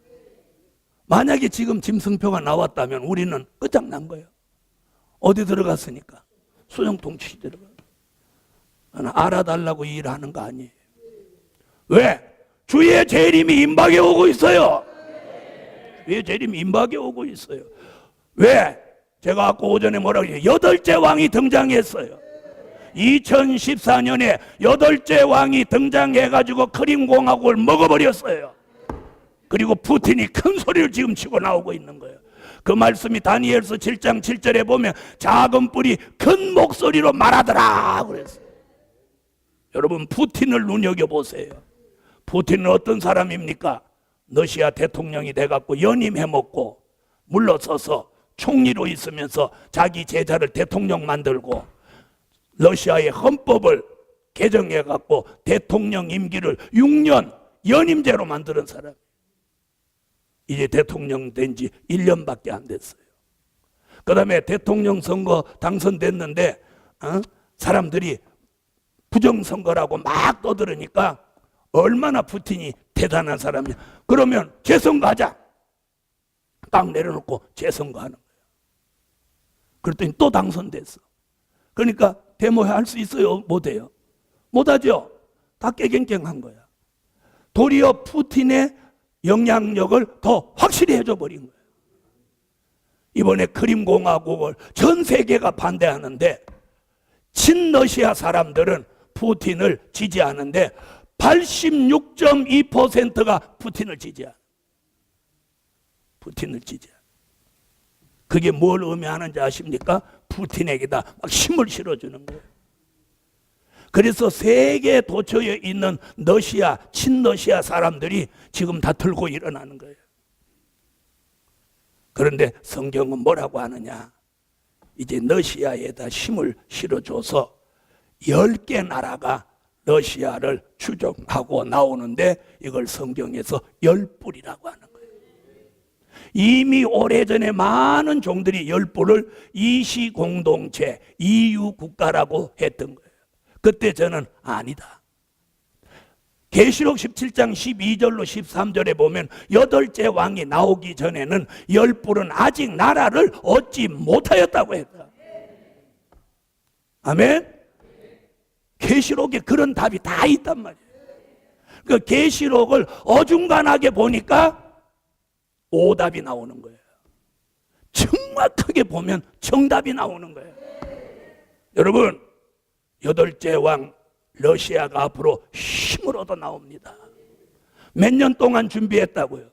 만약에 지금 짐승표가 나왔다면 우리는 끝장난 거예요. 어디 들어갔으니까? 수정통치 들어가. 알아달라고 일하는 거 아니에요. 왜? 주의 재림이 임박에 오고 있어요. 주의 재림이 임박에 오고 있어요. 왜? 제가 아까 오전에 뭐라고 했어요? 8째 왕이 등장했어요. 2014년에 8째 왕이 등장해가지고 크림공화국을 먹어버렸어요. 그리고 푸틴이 큰 소리를 지금 치고 나오고 있는 거예요. 그 말씀이 다니엘서 7장 7절에 보면 작은 뿔이 큰 목소리로 말하더라 그랬어요. 여러분, 푸틴을 눈여겨보세요. 푸틴은 어떤 사람입니까? 러시아 대통령이 돼갖고 연임해먹고 물러서서 총리로 있으면서 자기 제자를 대통령 만들고 러시아의 헌법을 개정해갖고 대통령 임기를 6년 연임제로 만드는 사람. 이제 대통령 된 지 1년밖에 안 됐어요. 그 다음에 대통령 선거 당선됐는데 사람들이 부정선거라고 막 떠들으니까 얼마나 푸틴이 대단한 사람이야. 그러면 재선거하자. 딱 내려놓고 재선거하는 거예요. 그랬더니 또 당선됐어. 그러니까 데모할 수 있어요? 못해요? 못하죠? 다 깨갱깽한 거야. 도리어 푸틴의 영향력을 더 확실히 해줘 버린 거예요. 이번에 크림공화국을 전 세계가 반대하는데 친러시아 사람들은 푸틴을 지지하는데 86.2%가 푸틴을 지지해요. 푸틴을 지지해요. 그게 뭘 의미하는지 아십니까? 푸틴에게다 막 힘을 실어주는 거예요. 그래서 세계 도처에 있는 러시아, 친러시아 사람들이 지금 다 들고 일어나는 거예요. 그런데 성경은 뭐라고 하느냐? 이제 러시아에다 힘을 실어줘서 10개 나라가 러시아를 추종하고 나오는데 이걸 성경에서 열불이라고 하는 거예요. 이미 오래전에 많은 종들이 열불을 이시공동체, EU 국가라고 했던 거예요. 그때 저는 아니다. 계시록 17장 12절로 13절에 보면 8째 왕이 나오기 전에는 열불은 아직 나라를 얻지 못하였다고 했다. 아멘? 계시록에 그런 답이 다 있단 말이에요. 그 계시록을 어중간하게 보니까 오답이 나오는 거예요. 정확하게 보면 정답이 나오는 거예요. 여러분, 8째 왕 러시아가 앞으로 힘을 얻어 나옵니다. 몇 년 동안 준비했다고요?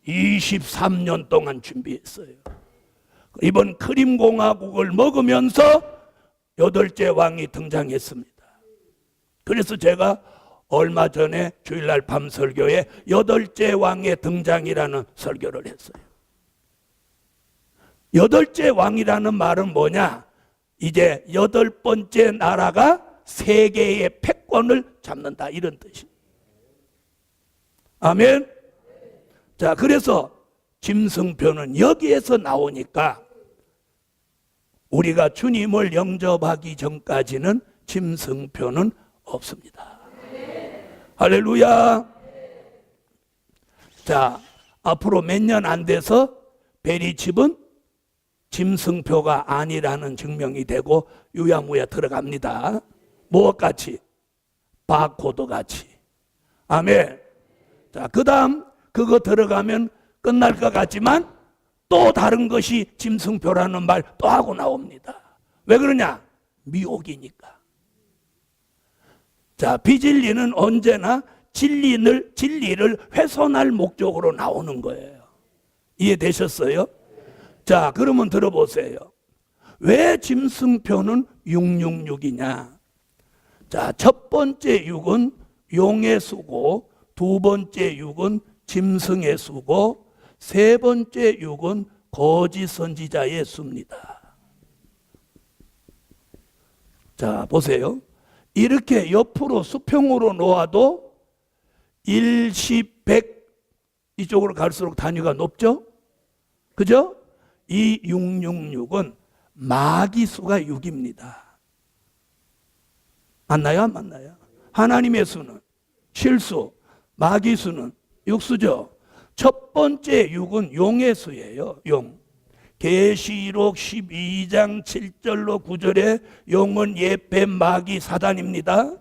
23년 동안 준비했어요. 이번 크림공화국을 먹으면서 8째 왕이 등장했습니다. 그래서 제가 얼마 전에 주일날 밤 설교에 8째 왕의 등장이라는 설교를 했어요. 8째 왕이라는 말은 뭐냐? 이제 8번째 나라가 세계의 패권을 잡는다, 이런 뜻입니다. 아멘. 자, 그래서 짐승표는 여기에서 나오니까 우리가 주님을 영접하기 전까지는 짐승표는 없습니다. 할렐루야. 자, 앞으로 몇 년 안 돼서 베리칩은 짐승표가 아니라는 증명이 되고 유야무야 들어갑니다. 무엇같이? 바코드같이. 아멘. 자, 그 다음 그거 들어가면 끝날 것 같지만 또 다른 것이 짐승표라는 말 또 하고 나옵니다. 왜 그러냐? 미혹이니까. 자, 비진리는 언제나 진리를 훼손할 목적으로 나오는 거예요. 이해되셨어요? 자, 그러면 들어보세요. 왜 짐승표는 666이냐? 자, 첫 번째 6은 용의 수고, 두 번째 6은 짐승의 수고, 세 번째 6은 거짓 선지자의 수입니다. 자, 보세요. 이렇게 옆으로 수평으로 놓아도 1, 10, 100 이쪽으로 갈수록 단위가 높죠? 그죠? 이 666은 마귀수가 6입니다. 맞나요? 안 맞나요? 하나님의 수는 실수, 마귀수는 육수죠. 첫 번째 6은 용의 수예요. 용. 계시록 12장 7절로 9절에 용은 옛뱀 마귀 사단입니다.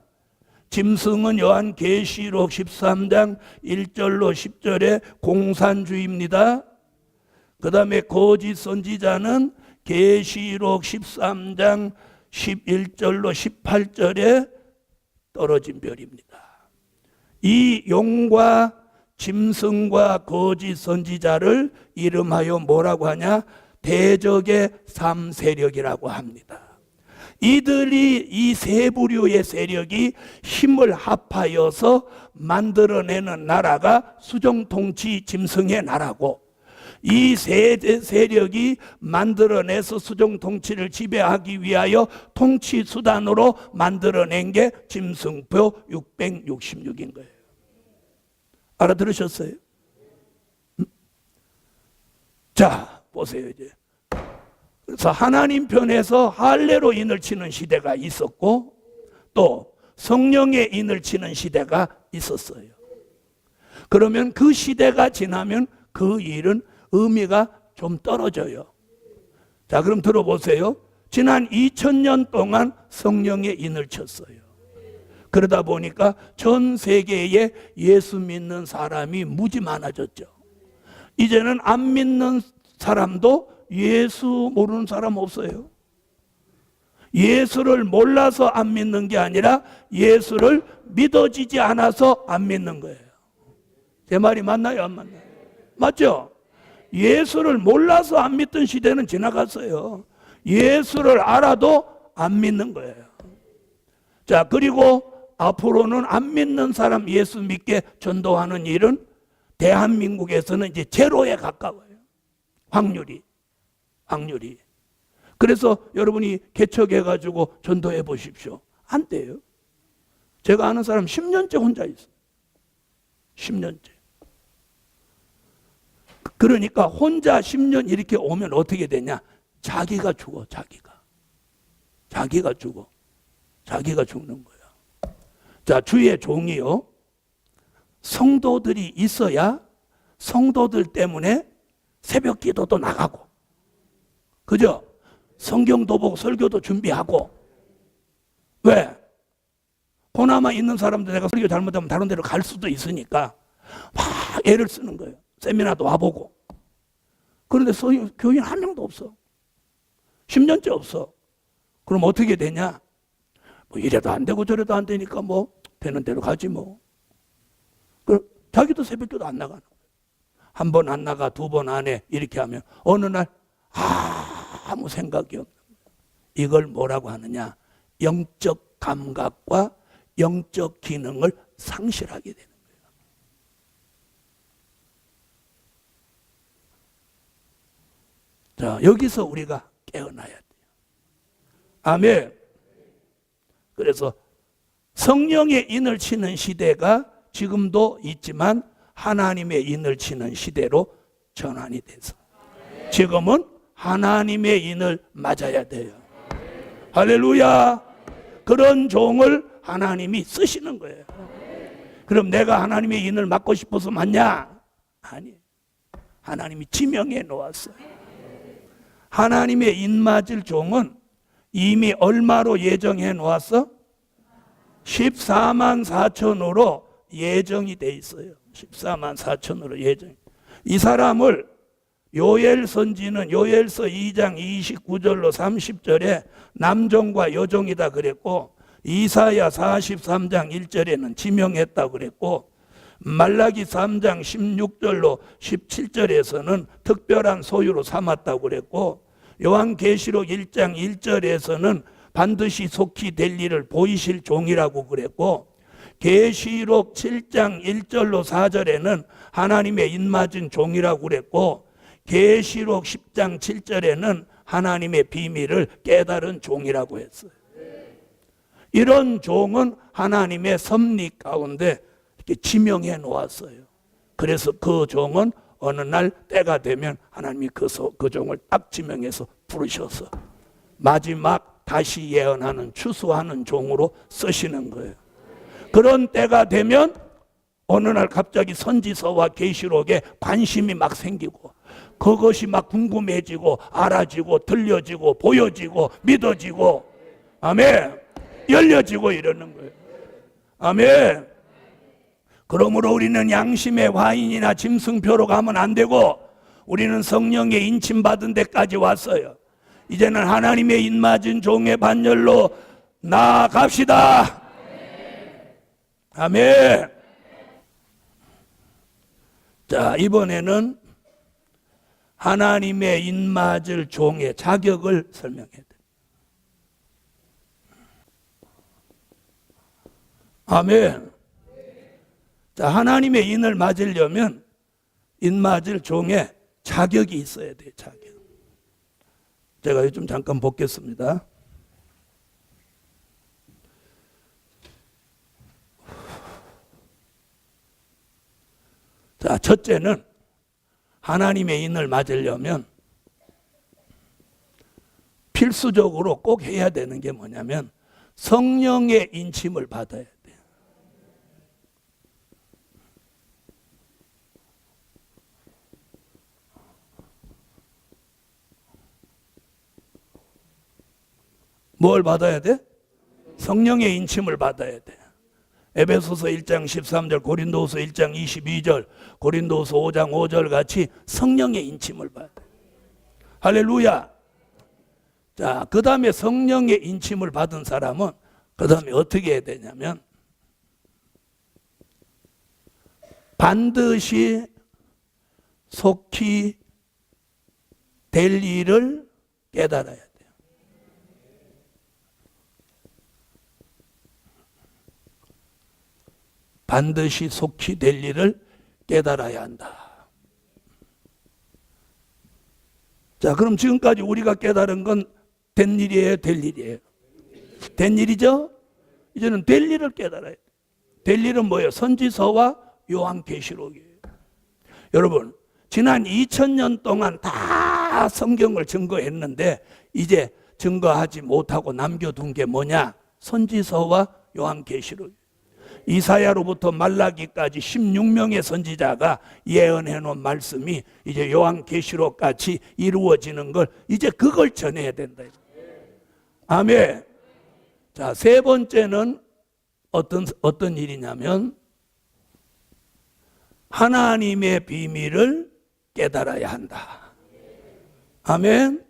짐승은 요한 계시록 13장 1절로 10절에 공산주의입니다. 그 다음에 거짓 선지자는 계시록 13장 11절로 18절에 떨어진 별입니다. 이 용과 짐승과 거짓 선지자를 이름하여 뭐라고 하냐? 대적의 3세력이라고 합니다. 이들이 이 세 부류의 세력이 힘을 합하여서 만들어내는 나라가 수정통치 짐승의 나라고, 이 세 세력이 만들어내서 수정통치를 지배하기 위하여 통치 수단으로 만들어낸 게 짐승표 666인 거예요. 알아들으셨어요? 자, 보세요 이제. 그래서 하나님 편에서 할례로 인을 치는 시대가 있었고 또 성령의 인을 치는 시대가 있었어요. 그러면 그 시대가 지나면 그 일은 의미가 좀 떨어져요. 자, 그럼 들어보세요. 지난 2000년 동안 성령의 인을 쳤어요. 그러다 보니까 전 세계에 예수 믿는 사람이 무지 많아졌죠. 이제는 안 믿는 사람도 예수 모르는 사람 없어요. 예수를 몰라서 안 믿는 게 아니라 예수를 믿어지지 않아서 안 믿는 거예요. 제 말이 맞나요? 안 맞나요? 맞죠? 예수를 몰라서 안 믿던 시대는 지나갔어요. 예수를 알아도 안 믿는 거예요. 자, 그리고 앞으로는 안 믿는 사람 예수 믿게 전도하는 일은 대한민국에서는 이제 제로에 가까워요. 확률이. 그래서 여러분이 개척해가지고 전도해 보십시오. 안 돼요. 제가 아는 사람 10년째 혼자 있어요. 10년째. 그러니까 혼자 10년 이렇게 오면 어떻게 되냐? 자기가 죽어, 자기가 죽어. 자기가 죽는 거야. 자, 주의 종이요. 성도들이 있어야 성도들 때문에 새벽 기도도 나가고, 그죠? 성경도 보고 설교도 준비하고. 왜? 고나마 있는 사람들 내가 설교 잘못하면 다른 데로 갈 수도 있으니까 막 애를 쓰는 거예요. 세미나도 와보고. 그런데 교인 한 명도 없어. 10년째 없어. 그럼 어떻게 되냐? 뭐 이래도 안 되고 저래도 안 되니까 뭐 되는 대로 가지 뭐. 자기도 새벽기도 안 나가는 거예요. 한 번 안 나가, 두 번 안 해. 이렇게 하면 어느 날 아무 생각이 없는 거예요. 이걸 뭐라고 하느냐? 영적 감각과 영적 기능을 상실하게 되는 거예요. 자, 여기서 우리가 깨어나야 돼요. 아멘. 그래서 성령의 인을 치는 시대가 지금도 있지만 하나님의 인을 치는 시대로 전환이 돼서 지금은 하나님의 인을 맞아야 돼요. 할렐루야. 그런 종을 하나님이 쓰시는 거예요. 그럼 내가 하나님의 인을 맡고 싶어서 맞냐? 아니, 하나님이 지명해 놓았어요. 하나님의 인 맞을 종은 이미 얼마로 예정해 놓았어? 14만 4천으로 예정이 돼 있어요. 14만 4천으로 예정. 이 사람을 요엘 선지는 요엘서 2장 29절로 30절에 남종과 여종이다 그랬고, 이사야 43장 1절에는 지명했다 그랬고, 말라기 3장 16절로 17절에서는 특별한 소유로 삼았다고 그랬고, 요한계시록 1장 1절에서는 반드시 속히 될 일을 보이실 종이라고 그랬고, 계시록 7장 1절로 4절에는 하나님의 인맞은 종이라고 그랬고, 계시록 10장 7절에는 하나님의 비밀을 깨달은 종이라고 했어요. 이런 종은 하나님의 섭리 가운데 이렇게 지명해 놓았어요. 그래서 그 종은 어느 날 때가 되면 하나님이 그 종을 딱 지명해서 부르셔서 마지막 다시 예언하는, 추수하는 종으로 쓰시는 거예요. 그런 때가 되면 어느 날 갑자기 선지서와 계시록에 관심이 막 생기고, 그것이 막 궁금해지고 알아지고 들려지고 보여지고 믿어지고, 아멘, 열려지고 이러는 거예요. 아멘. 그러므로 우리는 양심의 와인이나 짐승표로 가면 안 되고, 우리는 성령의 인침받은 데까지 왔어요. 이제는 하나님의 인맞은 종의 반열로 나아갑시다. 아멘. 자, 이번에는 하나님의 인맞을 종의 자격을 설명해 드립니다. 아멘. 자, 하나님의 인을 맞으려면 인맞을 종의 자격이 있어야 돼요. 자격. 제가 요즘 잠깐 보겠습니다. 자, 첫째는 하나님의 인을 맞으려면 필수적으로 꼭 해야 되는 게 뭐냐면 성령의 인침을 받아야 돼요. 뭘 받아야 돼? 성령의 인침을 받아야 돼. 에베소서 1장 13절, 고린도서 1장 22절, 고린도서 5장 5절 같이 성령의 인침을 받아요. 할렐루야. 자, 그 다음에 성령의 인침을 받은 사람은 그 다음에 어떻게 해야 되냐면 반드시 속히 될 일을 깨달아야 돼요. 반드시 속히 될 일을 깨달아야 한다. 자, 그럼 지금까지 우리가 깨달은 건 된 일이에요, 될 일이에요? 된 일이죠? 이제는 될 일을 깨달아야 돼요. 될 일은 뭐예요? 선지서와 요한계시록이에요. 여러분, 지난 2000년 동안 다 성경을 증거했는데 이제 증거하지 못하고 남겨둔 게 뭐냐? 선지서와 요한계시록. 이사야로부터 말라기까지 16명의 선지자가 예언해 놓은 말씀이 이제 요한계시록 같이 이루어지는 걸 이제 그걸 전해야 된다. 아멘. 자, 세 번째는 어떤 일이냐면 하나님의 비밀을 깨달아야 한다. 아멘.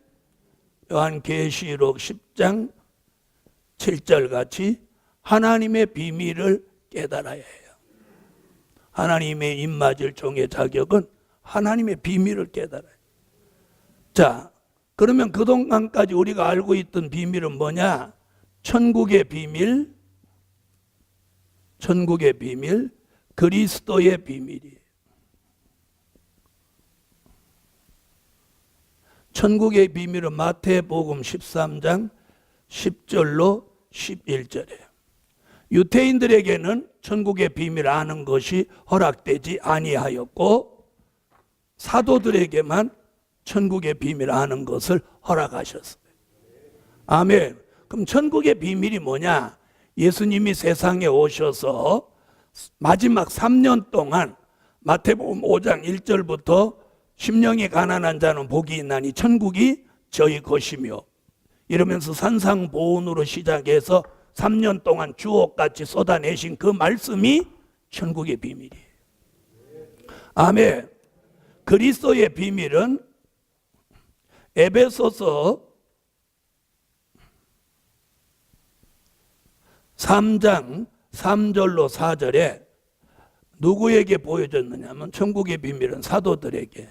요한계시록 10장 7절 같이 하나님의 비밀을 깨달아야 해요. 하나님의 입맞을 종의 자격은 하나님의 비밀을 깨달아야 해요. 자, 그러면 그동안까지 우리가 알고 있던 비밀은 뭐냐? 천국의 비밀, 그리스도의 비밀이에요. 천국의 비밀은 마태복음 13장 10절로 11절이에요. 유대인들에게는 천국의 비밀을 아는 것이 허락되지 아니하였고 사도들에게만 천국의 비밀을 아는 것을 허락하셨어요. 아멘. 그럼 천국의 비밀이 뭐냐? 예수님이 세상에 오셔서 마지막 3년 동안 마태복음 5장 1절부터 심령이 가난한 자는 복이 있나니 천국이 저희 것이며 이러면서 산상보훈으로 시작해서 3년 동안 주옥같이 쏟아내신 그 말씀이 천국의 비밀이에요. 아멘. 그리스도의 비밀은 에베소서 3장 3절로 4절에 누구에게 보여줬느냐면 천국의 비밀은 사도들에게,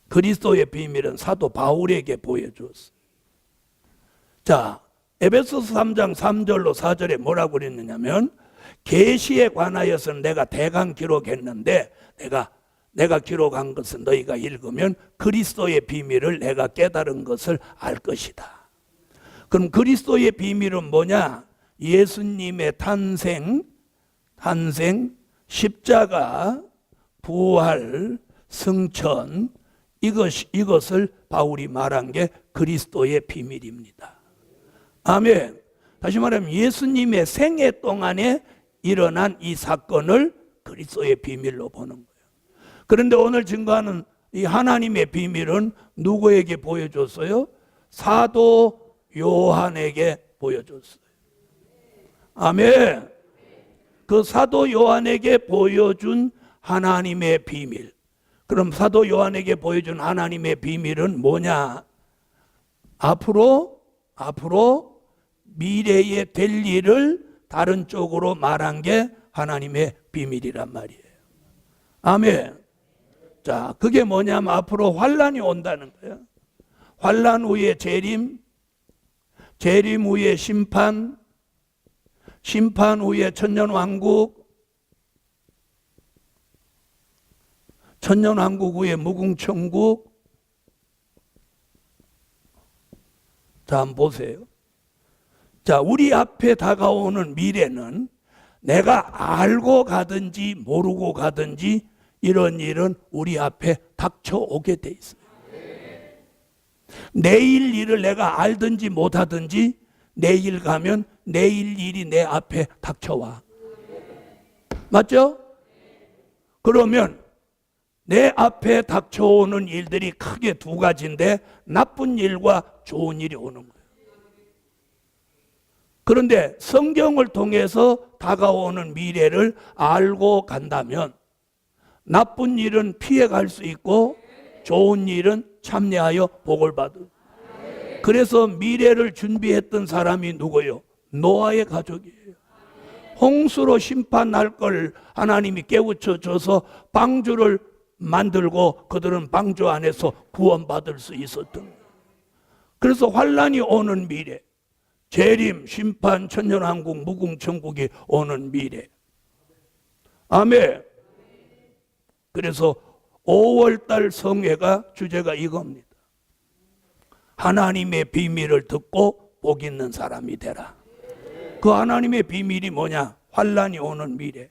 그리스도의 비밀은 사도 바울에게 보여줬어요. 자, 에베소서 3장 3절로 4절에 뭐라고 그랬느냐면 계시에 관하여서는 내가 대강 기록했는데 내가 기록한 것은 너희가 읽으면 그리스도의 비밀을 내가 깨달은 것을 알 것이다. 그럼 그리스도의 비밀은 뭐냐? 예수님의 탄생, 십자가, 부활, 승천, 이것을 바울이 말한 게 그리스도의 비밀입니다. 아멘. 다시 말하면 예수님의 생애 동안에 일어난 이 사건을 그리스도의 비밀로 보는 거예요. 그런데 오늘 증거하는 이 하나님의 비밀은 누구에게 보여줬어요? 사도 요한에게 보여줬어요. 아멘. 그 사도 요한에게 보여준 하나님의 비밀. 그럼 사도 요한에게 보여준 하나님의 비밀은 뭐냐? 앞으로 미래에 될 일을 다른 쪽으로 말한 게 하나님의 비밀이란 말이에요. 아멘. 자, 그게 뭐냐면 앞으로 환란이 온다는 거예요. 환란 후에 재림 후에 심판 후에 천년왕국 후에 무궁천국. 자, 한번 보세요. 자, 우리 앞에 다가오는 미래는 내가 알고 가든지 모르고 가든지 이런 일은 우리 앞에 닥쳐오게 돼 있어요. 내일 일을 내가 알든지 못하든지 내일 가면 내일 일이 내 앞에 닥쳐와. 맞죠? 그러면 내 앞에 닥쳐오는 일들이 크게 두 가지인데 나쁜 일과 좋은 일이 오는 거예요. 그런데 성경을 통해서 다가오는 미래를 알고 간다면 나쁜 일은 피해갈 수 있고 좋은 일은 참여하여 복을 받을. 그래서 미래를 준비했던 사람이 누구예요? 노아의 가족이에요. 홍수로 심판할 걸 하나님이 깨우쳐 줘서 방주를 만들고 그들은 방주 안에서 구원받을 수 있었던 거예요. 그래서 환란이 오는 미래, 재림, 심판, 천년왕국, 무궁천국이 오는 미래. 아멘. 그래서 5월달 성회가 주제가 이겁니다. 하나님의 비밀을 듣고 복 있는 사람이 되라. 그 하나님의 비밀이 뭐냐? 환란이 오는 미래.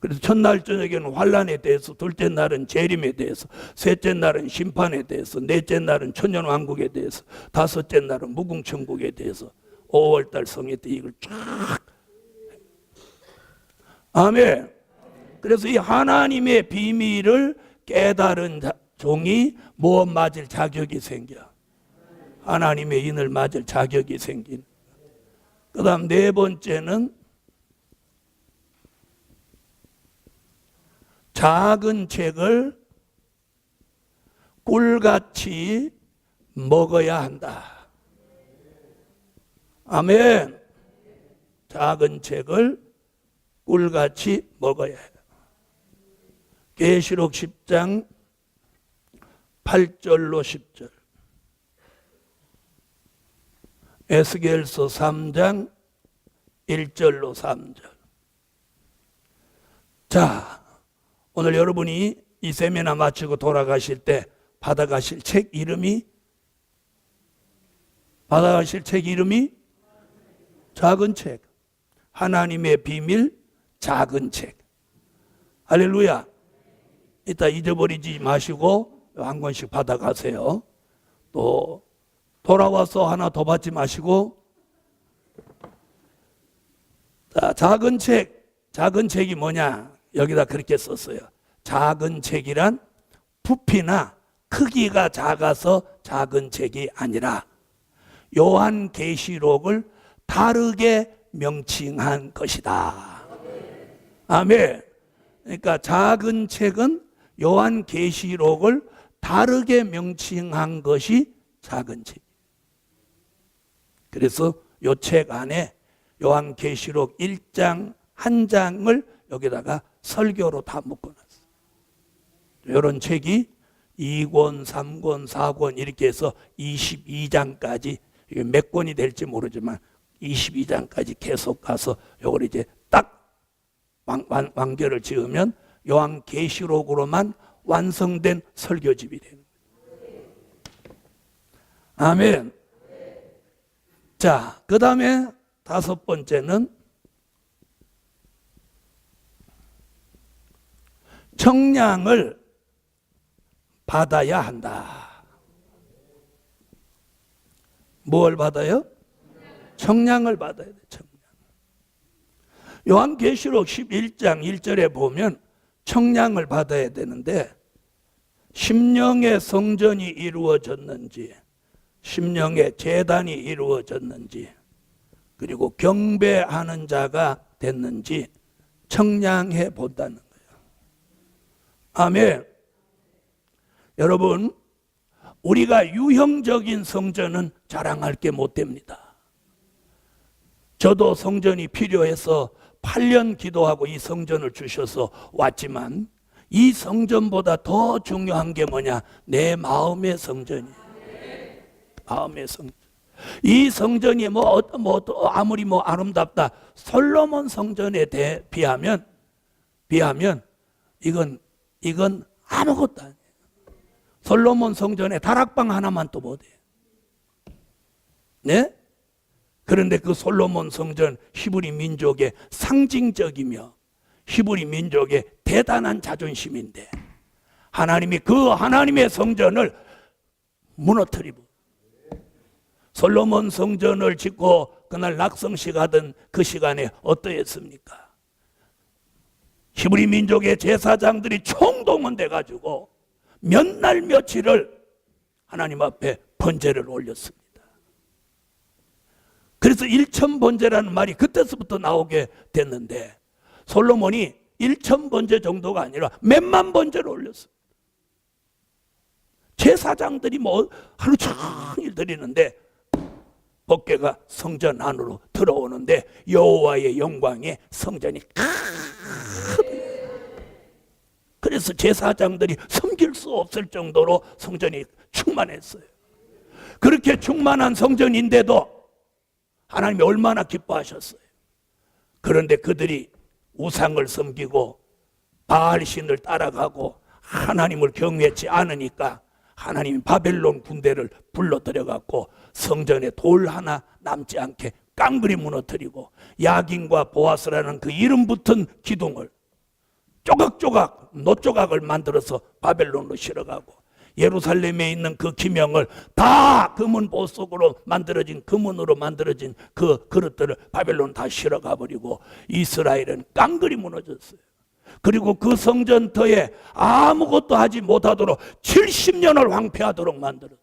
그래서 첫날 저녁에는 환란에 대해서, 둘째 날은 재림에 대해서, 셋째 날은 심판에 대해서, 넷째 날은 천년왕국에 대해서, 다섯째 날은 무궁천국에 대해서 5월달 성회 때 이걸 쫙. 아멘. 그래서 이 하나님의 비밀을 깨달은 종이 무엇 맞을 자격이 생겨. 하나님의 인을 맞을 자격이 생긴. 그 다음 네 번째는 작은 책을 꿀같이 먹어야 한다. 아멘. 작은 책을 꿀같이 먹어야 해요. 계시록 10장 8절로 10절, 에스겔서 3장 1절로 3절. 자, 오늘 여러분이 이 세미나 마치고 돌아가실 때 받아가실 책 이름이 작은 책. 하나님의 비밀 작은 책. 할렐루야. 이따 잊어버리지 마시고 한 권씩 받아가세요. 또 돌아와서 하나 더 받지 마시고. 자, 작은 책이 뭐냐? 여기다 그렇게 썼어요. 작은 책이란 부피나 크기가 작아서 작은 책이 아니라 요한계시록을 다르게 명칭한 것이다. 아멘. 그러니까 작은 책은 요한계시록을 다르게 명칭한 것이 작은 책. 그래서 요 책 안에 요한계시록 1장 한 장을 여기다가 설교로 다 묶어놨어요. 이런 책이 2권, 3권, 4권 이렇게 해서 22장까지, 이게 몇 권이 될지 모르지만 22장까지 계속 가서 요걸 이제 딱 완결을 지으면 요한계시록으로만 완성된 설교집이 되는 거예요. 아멘. 자, 그 다음에 다섯 번째는 청량을 받아야 한다. 뭘 받아요? 청량을 받아야 돼. 청량. 요한계시록 11장 1절에 보면 청량을 받아야 되는데, 심령의 성전이 이루어졌는지, 심령의 제단이 이루어졌는지, 그리고 경배하는 자가 됐는지 청량해 본다는 거예요. 아멘. 여러분, 우리가 유형적인 성전은 자랑할 게 못 됩니다. 저도 성전이 필요해서 8년 기도하고 이 성전을 주셔서 왔지만, 이 성전보다 더 중요한 게 뭐냐? 내 마음의 성전이에요. 마음의 성전. 이 성전이 아무리 아름답다, 솔로몬 성전에 비하면 이건 아무것도 아니에요. 솔로몬 성전에 다락방 하나만 또 못해요. 네? 그런데 그 솔로몬 성전, 히브리 민족의 상징적이며 히브리 민족의 대단한 자존심인데, 하나님이 그 하나님의 성전을 무너뜨리고, 솔로몬 성전을 짓고 그날 낙성식 하던 그 시간에 어떠했습니까? 히브리 민족의 제사장들이 총동원돼 가지고 몇 날 며칠을 하나님 앞에 번제를 올렸습니다. 그래서 일천번제라는 말이 그때서부터 나오게 됐는데, 솔로몬이 1000번제 정도가 아니라 몇만 번제를 올렸습니다. 제사장들이 하루 종일 드리는데, 법궤가 성전 안으로 들어오는데 여호와의 영광에 성전이 그래서 제사장들이 섬길 수 없을 정도로 성전이 충만했어요. 그렇게 충만한 성전인데도 하나님이 얼마나 기뻐하셨어요. 그런데 그들이 우상을 섬기고 바알 신을 따라가고 하나님을 경외치 않으니까 하나님이 바벨론 군대를 불러들여갖고 성전에 돌 하나 남지 않게 깡그리 무너뜨리고 야긴과 보아스라는 그 이름 붙은 기둥을 조각조각 노조각을 만들어서 바벨론으로 실어가고 예루살렘에 있는 그 기명을 다 금은 보석으로 만들어진 금은으로 만들어진 그 그릇들을 바벨론 다 실어가 버리고 이스라엘은 깡그리 무너졌어요. 그리고 그 성전터에 아무것도 하지 못하도록 70년을 황폐하도록 만들었어요.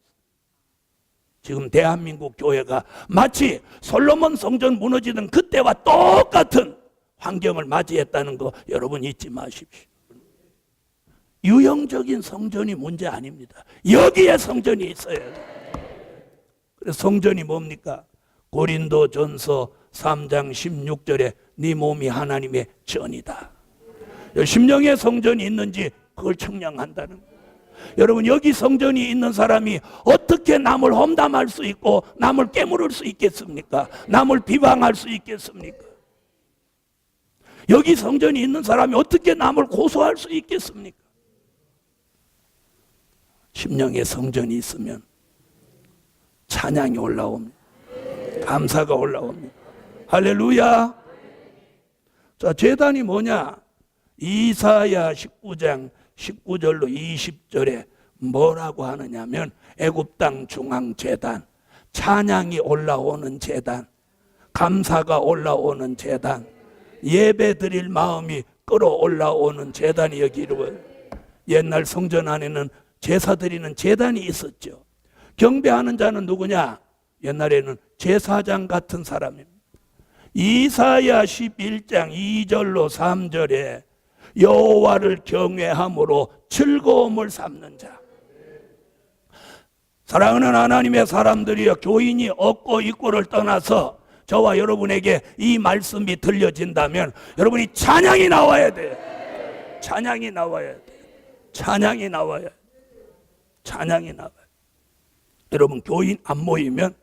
지금 대한민국 교회가 마치 솔로몬 성전 무너지던 그때와 똑같은 환경을 맞이했다는 거 여러분 잊지 마십시오. 유형적인 성전이 문제 아닙니다. 여기에 성전이 있어야 돼요. 그래서 성전이 뭡니까? 고린도전서 3장 16절에 네 몸이 하나님의 전이다. 심령의 성전이 있는지 그걸 청량한다는 거예요. 여러분 여기 성전이 있는 사람이 어떻게 남을 험담할 수 있고 남을 깨물을 수 있겠습니까? 남을 비방할 수 있겠습니까? 여기 성전이 있는 사람이 어떻게 남을 고소할 수 있겠습니까? 심령의 성전이 있으면 찬양이 올라옵니다. 감사가 올라옵니다. 할렐루야. 자, 제단이 뭐냐? 이사야 19장 19절로 20절에 뭐라고 하느냐면 애굽 땅 중앙 제단, 찬양이 올라오는 제단, 감사가 올라오는 제단, 예배 드릴 마음이 끌어올라오는 제단이 여기 이루어요. 옛날 성전 안에는 제사 드리는 제단이 있었죠. 경배하는 자는 누구냐? 옛날에는 제사장 같은 사람입니다. 이사야 11장 2절로 3절에 여호와를 경외함으로 즐거움을 삼는 자. 사랑하는 하나님의 사람들이여, 교인이 없고 있고를 떠나서 저와 여러분에게 이 말씀이 들려진다면 여러분이 찬양이 나와야 돼요. 찬양이 나와야 돼요. 찬양이 나와야 돼요. 찬양이 나와요. 여러분 교인 안 모이면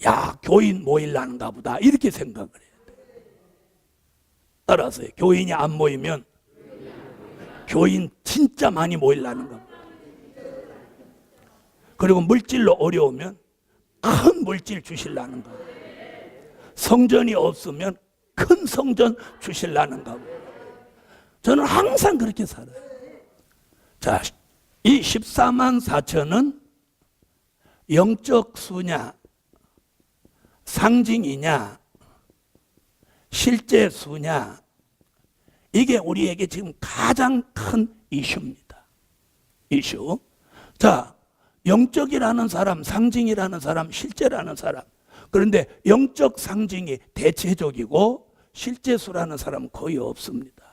야, 교인 모일라는가 보다 이렇게 생각을 해야 돼요. 따라서요. 교인이 안 모이면 교인 진짜 많이 모일라는 겁니다. 그리고 물질로 어려우면 큰 물질 주실라는 겁니다. 성전이 없으면 큰 성전 주실라는 겁니다. 저는 항상 그렇게 살아요. 자, 이 14만 4천은 영적 수냐, 상징이냐, 실제 수냐, 이게 우리에게 지금 가장 큰 이슈입니다. 이슈. 자, 영적이라는 사람, 상징이라는 사람, 실제라는 사람. 그런데 영적 상징이 대체적이고 실제 수라는 사람은 거의 없습니다.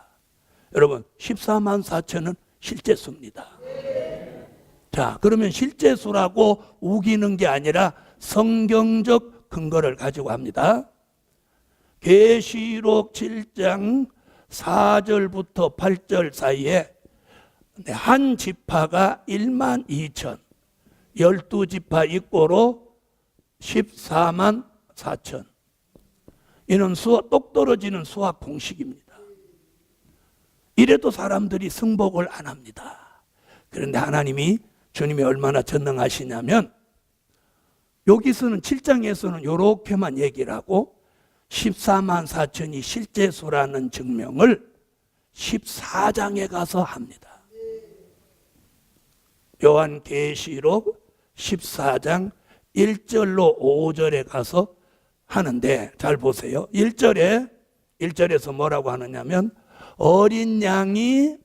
여러분, 14만 4천은 실제 수입니다. 자, 그러면 실제 수라고 우기는 게 아니라 성경적 근거를 가지고 합니다. 계시록 7장 4절부터 8절 사이에 한 지파가 1만 2천, 12지파 입고로 14만 4천. 이는 똑 떨어지는 수학 공식입니다. 이래도 사람들이 승복을 안 합니다. 그런데 하나님이, 주님이 얼마나 전능하시냐면 여기서는 7장에서는 이렇게만 얘기를 하고 14만 4천이 실제 수라는 증명을 14장에 가서 합니다. 요한계시록 14장 1절로 5절에 가서 하는데 잘 보세요. 1절에서 뭐라고 하느냐면 어린 양이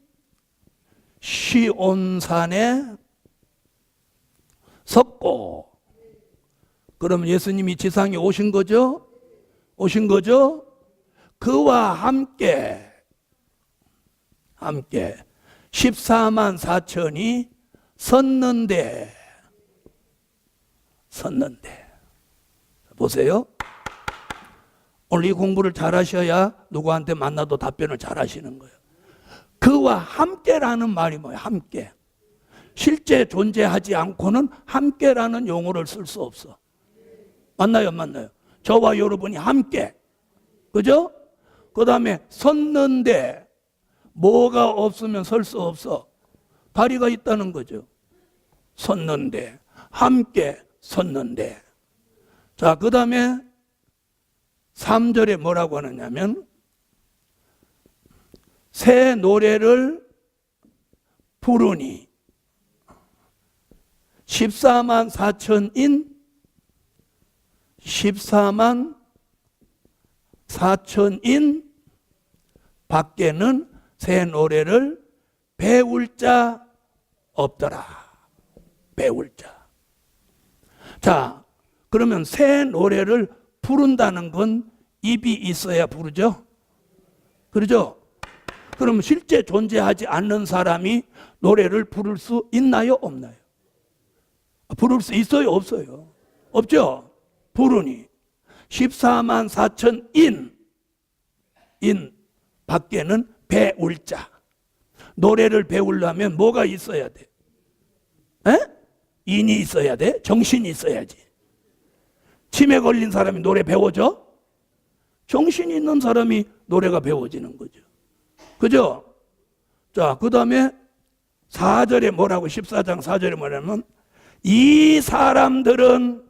시온산에 섰고, 그러면 예수님이 지상에 오신 거죠? 오신 거죠? 그와 함께 14만 4천이 섰는데 보세요. 오늘 이 공부를 잘 하셔야 누구한테 만나도 답변을 잘 하시는 거예요. 그와 함께라는 말이 뭐예요? 함께. 실제 존재하지 않고는 함께라는 용어를 쓸 수 없어. 맞나요? 맞나요? 저와 여러분이 함께. 그죠? 그 다음에 섰는데 뭐가 없으면 설 수 없어. 다리가 있다는 거죠. 섰는데, 함께 섰는데. 자, 그 다음에 3절에 뭐라고 하느냐면 새 노래를 부르니 14만 4천인 14만 4천인 밖에는 새 노래를 배울 자 없더라. 배울 자. 자, 그러면 새 노래를 부른다는 건 입이 있어야 부르죠? 그러죠? 그럼 실제 존재하지 않는 사람이 노래를 부를 수 있나요? 없나요? 부를 수 있어요? 없어요? 없죠? 부르니 14만 4천 인 밖에는 배울 자. 노래를 배우려면 뭐가 있어야 돼? 에? 인이 있어야 돼? 정신이 있어야지. 치매 걸린 사람이 노래 배워줘? 정신이 있는 사람이 노래가 배워지는 거죠. 그죠? 자, 그 다음에 4절에 뭐라고, 14장 4절에 뭐냐면, 이 사람들은,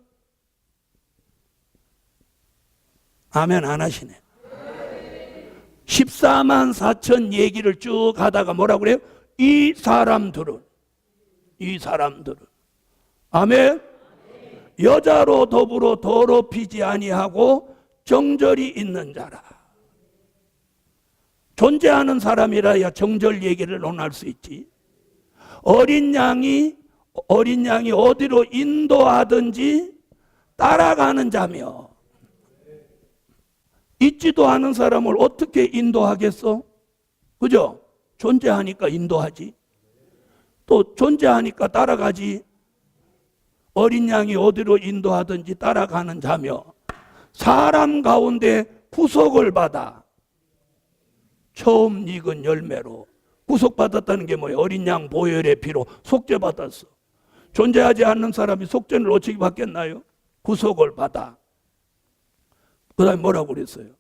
아멘 안 하시네. 14만 4천 얘기를 쭉 하다가 뭐라고 그래요? 이 사람들은. 아멘. 여자로 더불어 더럽히지 아니하고 정절이 있는 자라. 존재하는 사람이라야 정절 얘기를 논할 수 있지. 어린 양이 어디로 인도하든지 따라가는 자며, 있지도 않은 사람을 어떻게 인도하겠어? 그죠? 존재하니까 인도하지. 또 존재하니까 따라가지. 어린 양이 어디로 인도하든지 따라가는 자며, 사람 가운데 구속을 받아 처음 익은 열매로. 구속받았다는 게 뭐예요? 어린 양 보혈의 피로 속죄받았어. 존재하지 않는 사람이 속죄를 어떻게 받겠나요? 구속을 받아. 그 다음에 뭐라고 그랬어요?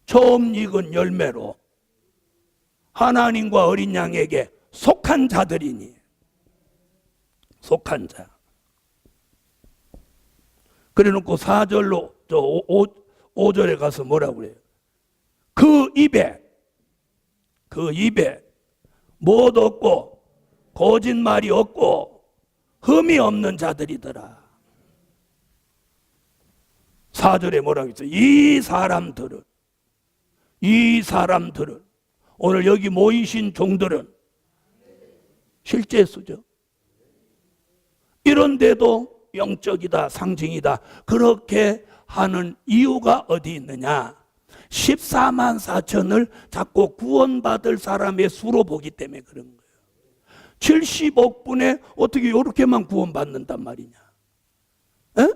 처음 익은 열매로 하나님과 어린 양에게 속한 자들이니. 속한 자. 그래 놓고 4절로 5절에 가서 뭐라고 그래요? 그 입에 못 없고 거짓말이 없고 흠이 없는 자들이더라. 4절에 뭐라고 했어요? 이 사람들은 오늘 여기 모이신 종들은 실제 수죠. 이런데도 영적이다, 상징이다, 그렇게 하는 이유가 어디 있느냐? 14만 4천을 자꾸 구원받을 사람의 수로 보기 때문에 그런 거예요. 70억 분에 어떻게 이렇게만 구원받는단 말이냐? 에?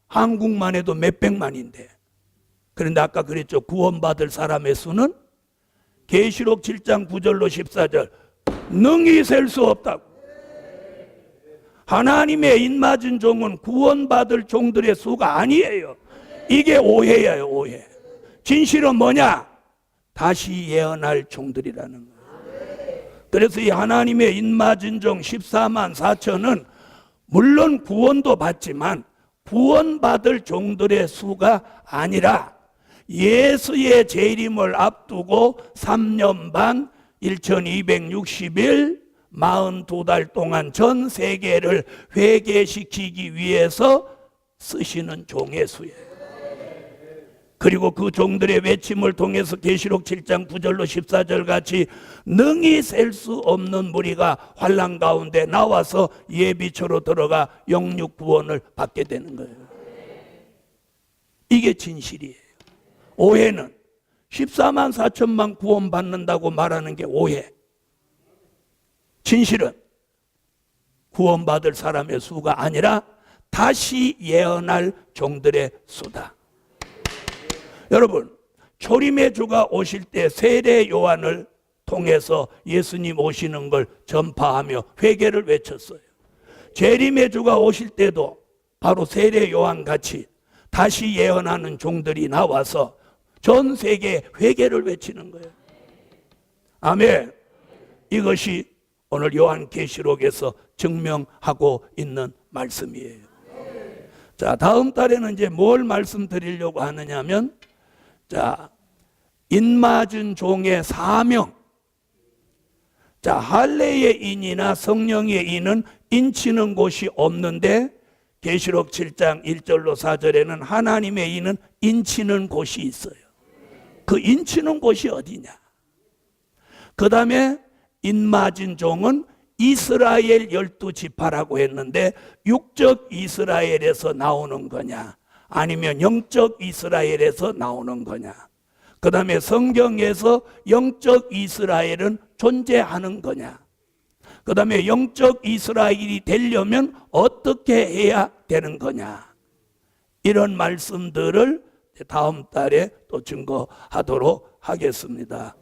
한국만 해도 몇백만인데. 그런데 아까 그랬죠. 구원받을 사람의 수는 계시록 7장 9절로 14절 능히 셀 수 없다고. 하나님의 인맞은 종은 구원받을 종들의 수가 아니에요. 이게 오해예요, 오해. 진실은 뭐냐? 다시 예언할 종들이라는 거예요. 그래서 이 하나님의 인맞은 종 14만 4천은 물론 구원도 받지만 구원받을 종들의 수가 아니라 예수의 재림을 앞두고 3년 반 1260일 42달 동안 전 세계를 회개시키기 위해서 쓰시는 종의 수예요. 그리고 그 종들의 외침을 통해서 계시록 7장 9절로 14절 같이 능히 셀 수 없는 무리가 환난 가운데 나와서 예비처로 들어가 영육 구원을 받게 되는 거예요. 이게 진실이에요. 오해는 14만 4천만 구원받는다고 말하는 게 오해. 진실은 구원받을 사람의 수가 아니라 다시 예언할 종들의 수다. 여러분, 초림의 주가 오실 때 세례 요한을 통해서 예수님 오시는 걸 전파하며 회개를 외쳤어요. 재림의 주가 오실 때도 바로 세례 요한 같이 다시 예언하는 종들이 나와서 전 세계 회개를 외치는 거예요. 아멘. 이것이 오늘 요한계시록에서 증명하고 있는 말씀이에요. 자, 다음 달에는 이제 뭘 말씀드리려고 하느냐면, 자, 인맞은 종의 사명. 자, 할례의 인이나 성령의 인은 인치는 곳이 없는데 계시록 7장 1절로 4절에는 하나님의 인은 인치는 곳이 있어요. 그 인치는 곳이 어디냐? 그 다음에 인맞은 종은 이스라엘 12지파라고 했는데 육적 이스라엘에서 나오는 거냐? 아니면 영적 이스라엘에서 나오는 거냐? 그 다음에 성경에서 영적 이스라엘은 존재하는 거냐? 그 다음에 영적 이스라엘이 되려면 어떻게 해야 되는 거냐? 이런 말씀들을 다음 달에 또 증거하도록 하겠습니다.